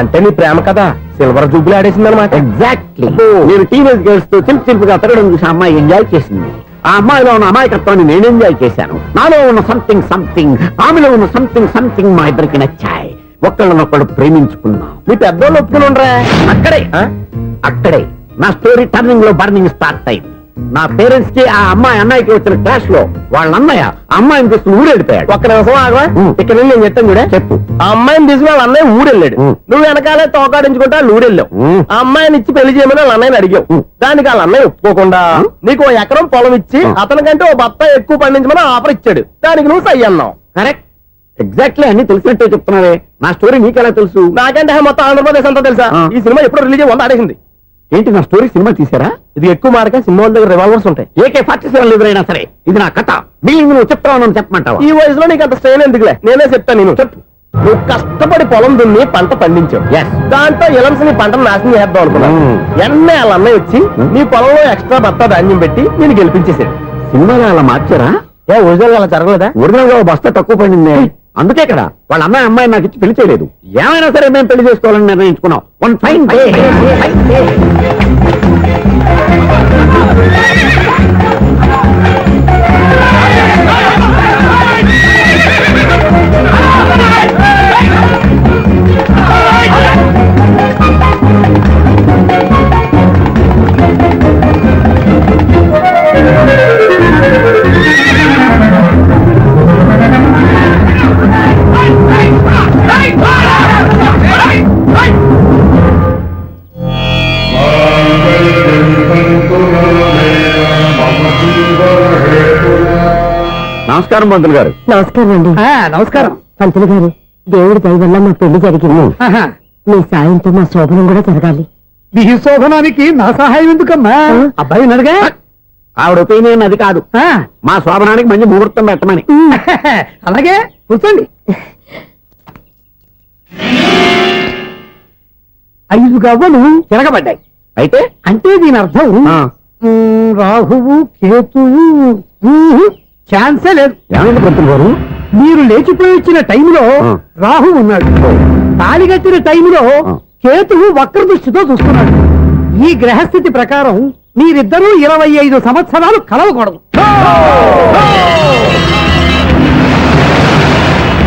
అంటే నీ ప్రేమ కదా సిల్వర్ జూబ్లీ ఆడేసింది అనమాట. ఎగ్జాక్ట్లీ. నేను టీనేజ్ గర్ల్స్ తో చిలుపుగా తిరగడం చూసి అమ్మాయి ఎంజాయ్ చేసింది. ఆ అమ్మాయిలో ఉన్న అమాయకత్వాన్ని నేను ఎంజాయ్ చేశాను. నాలో ఉన్న సంథింగ్ ఆమెలో ఉన్న సంథింగ్ మా ఇద్దరికి నచ్చాయి. ఒక్కళ్ళనొక్కడు ప్రేమించుకున్నాం. మీ పెద్దోళ్ళు ఒప్పుకుని ఉండరా? అక్కడే నా స్టోరీ టర్నింగ్ లో బర్నింగ్ స్టార్ట్ అయింది. నా పేరెంట్స్ కి ఆ అమ్మాయి అన్నయ్యకి వచ్చిన క్లాష్ లో వాళ్ళ అన్నయ్య అమ్మాయిని తీసుకుని ఊరెళ్ళిపోయాడు. ఒక్క నిమిషం ఆగవా? ఇక్కడ నేను చెప్తాను కూడా. చెప్పు. ఆ అమ్మాయిని తీసుకుని వాళ్ళ అన్నయ్య ఊరెళ్ళాడు. నువ్వు వెనకాలే తోకాడించుకుంటా ఊరెళ్ళావు. ఆ అమ్మాయిని ఇచ్చి పెళ్లి చేయమని వాళ్ళ అన్నయ్యని అడిగావు. దానికి వాళ్ళ అన్నయ్య ఒప్పుకోకుండా నీకు 1 ఎకరం పొలం ఇచ్చి అతనికంటే ఓ బత్త ఎక్కువ పండించమని ఆఫర్ ఇచ్చాడు. దానికి నువ్వు సై అన్నావు. కరెక్ట్, ఎగ్జాక్ట్లీ అన్ని తెలిసినట్టే చెప్తున్నావే. నా స్టోరీ నీకెలా తెలుసు? నాకంటే మొత్తం ఆంధ్రప్రదేశ్ అంతా తెలుసా? ఈ సినిమా ఎప్పుడు రిలీజ్ 100 ఆడేసింది. ఏంటి నా స్టోరీ సినిమా తీసారా? ఇది ఎక్కువ మార్క సినిమా వాళ్ళ దగ్గర రివాల్వర్స్ ఉంటాయి. AK-47 ఎదురైనా సరే ఇది నా కథ. బిల్లింగ్ నువ్వు చెప్తావు చెప్పమంటావా? ఈ వయసులో నీకు అంత స్ట్రెయిన్ ఎందుకులే, నేనే చెప్తాను. నేను చెప్పు. నువ్వు కష్టపడి పొలం దున్ని పంట పండించావు. దాంతో ఎలమ్స్ నీ పంటను నాశనం చేద్దాం అనుకున్నావు. ఎన్నే వాళ్ళ అన్నయ్య వచ్చి నీ పొలంలో ఎక్స్ట్రా బత్తా ధాన్యం పెట్టి నేను గెలిపించేసాడు. సినిమాలో అలా మార్చారా? ఒరిజినల్ అలా జరగలేదా? ఒరిజినల్ గా బస్తా తక్కువ పడింది. అందుకే కదా వాళ్ళ అమ్మాయి నాకు ఇచ్చి పెళ్లి చేయలేదు. ఏమైనా సరే మేము పెళ్లి చేసుకోవాలని నిర్ణయించుకున్నాం. One fine day. నమస్కారం పంతులు గారు. నమస్కారం అండి. నమస్కారం. పంతులు గారు, దేవుడి దయ వల్ల మా పెళ్లి జరిగింది. మీ సాయంతో మా శోభనం కూడా జరగాలి. మీ శోభనానికి నా సహాయం ఎందుకమ్మా? అబ్బాయి నడగా ఆవిడ ఒపీనియన్ అది కాదు, మా శోభనానికి మంచి ముహూర్తం పెట్టమని. అలాగే కూర్చోండి. 5 గవ్వలు తిరగబడ్డాయి. అయితే అంటే దీని అర్థం రాహువు కేతువు ఛాన్సే లేదు. ఏమైంది పంతులు గారు? మీరు లేచిపోయి వచ్చిన టైంలో రాహు ఉన్నాడు, తాళిగట్టిన టైంలో కేతువు వక్ర దృష్టితో చూస్తున్నాడు. ఈ గ్రహస్థితి ప్రకారం మీరిద్దరూ 25 సంవత్సరాలు కలవకూడదు.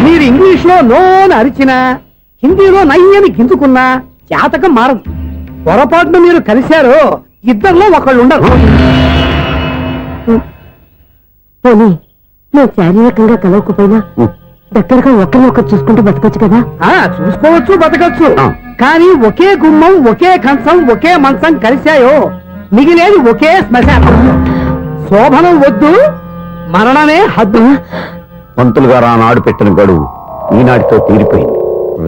మీరు ఇంగ్లీష్ లో నోని అరిచినా, హిందీలో నయ్యని గింజుకున్నా జాతకం మారదు. పొరపాటున మీరు కలిశారో ఇద్దరిలో ఒకళ్ళు ఉండరు. పోనీ మేము శారీరకంగా కలవకపోయినా దగ్గరగా ఒకరినొకరు చూసుకుంటూ బతకొచ్చు కదా. చూసుకోవచ్చు, బతకచ్చు. కానీ ఒకే గుమ్మం, ఒకే కంచం, ఒకే మంచం కలిశాయో మిగిలేది ఒకే శ్మశానం. శోభనం వద్దు, మరణమే హద్దు. పంతులు గారు ఆనాడు పెట్టిన గడువు ఈనాటితో తీరిపోయింది.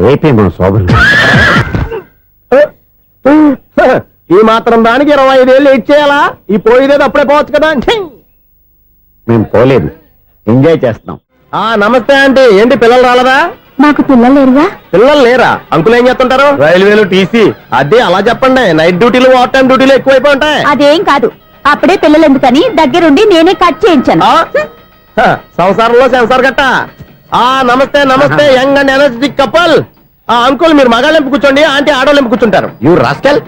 రేపే మన శోభనం. ఈ మాత్రం దానికి 25 ఏళ్ళు వెయిట్ చేయాలా? ఈ పోయేదేది అప్పుడే పోవచ్చు కదా. మేము పోలేదు, ఎంజాయ్ చేస్తున్నాం. నమస్తే ఆంటీ. ఏంటి పిల్లలు రాలదా? మాకు పిల్లలు లేరుగా. పిల్లలు లేరా? అంకులు ఏం చేస్తుంటారు? రైల్వేలు, టీసీ. అదే అలా చెప్పండి. నైట్ డ్యూటీలు, ఓవర్ టైం డ్యూటీలు ఎక్కువైపోయి ఉంటాయి. అదేం కాదు, అప్పుడే పిల్లలు ఎందుకని దగ్గరుండి నేనే కట్ చేయించాను. సంసారంలో సెన్సార్ గట్ట. నమస్తే నమస్తే, young and energetic couple. Uncle మీరు మగాళ్ళెంపు కూర్చోండి, ఆంటీ ఆడోళ్ళెంపు కూర్చుంటారు. యూ రాస్కెల్,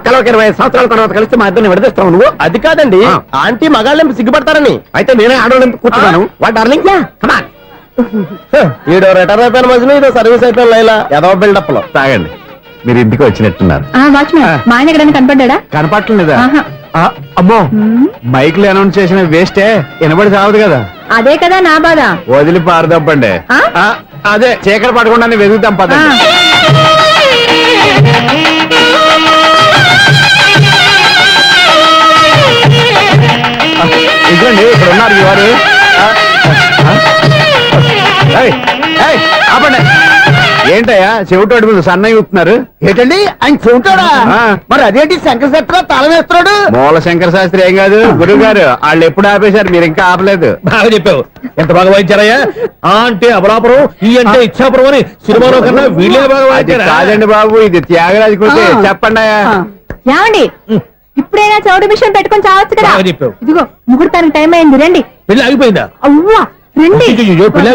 కలవక 20 సంవత్సరాల తర్వాత కలిస్తే మా ఇద్దరిని విడదీస్తావు నువ్వు. అది కాదండి, ఆంటీ మగాళ్ళెంపు సిగ్గుపడతారని. అయితే నేనే ఆడోళ్ళెంపు కూర్చున్నాను. What darling, come on. ఈడో రిటైర్ అయిపోయిన మధ్యలో ఇదో సర్వీస్ అయిపోయిన లైలా ఏదో బిల్డప్ లో. తాగండి, మీరు ఇంటికి వచ్చినట్టున్నారు. వాచ్మెన్ మా ఆయన ఎక్కడైనా కనపడ్డా? కనపట్లేదా? అమ్మో, మైక్లు అనౌన్స్ చేసిన వేస్టే, వినబడి సావదు కదా. అదే కదా నా బాధ. వదిలి పారదప్పండి. అదే చీకటి పడకుండా వెతుకుతాం పదండి. ఇదండి ఇక్కడ ఉన్నారు ఈ వారు. ఆపండి. ఏంటయ్యా చెవిటోడి మీద సన్నయ్య ఊపుతున్నారు? ఏంటండి ఆయన చెబుతాడా? మరి అదేంటి శంకర శెట్టిలో తాళం వేస్తున్నాడు? మూల శంకర శాస్త్రి ఏం కాదు, గురువు గారు వాళ్ళు ఎప్పుడు ఆపేశారు, మీరు ఇంకా ఆపలేదు. బాగా చెప్పావు. ఎంత బాగా వాయించారయ్యా. అంటే అబలాపురం, ఈ అంటే ఇచ్చాపురం అని సినిమాలో కన్నా వీళ్ళే బాగా వాయించారు. కాదండి బాబు, ఇది త్యాగరాజు కృతి. చెప్పండి. ఏమండి, ఇప్పుడైనా చౌడు మిషన్ పెట్టుకొని చావచ్చు కదా. చెప్పావు. ఇదిగో ముహూర్తానికి టైం అయింది, రండి. పెళ్లి ఆగిపోయిందా? అవ్వా రండి. పెళ్లి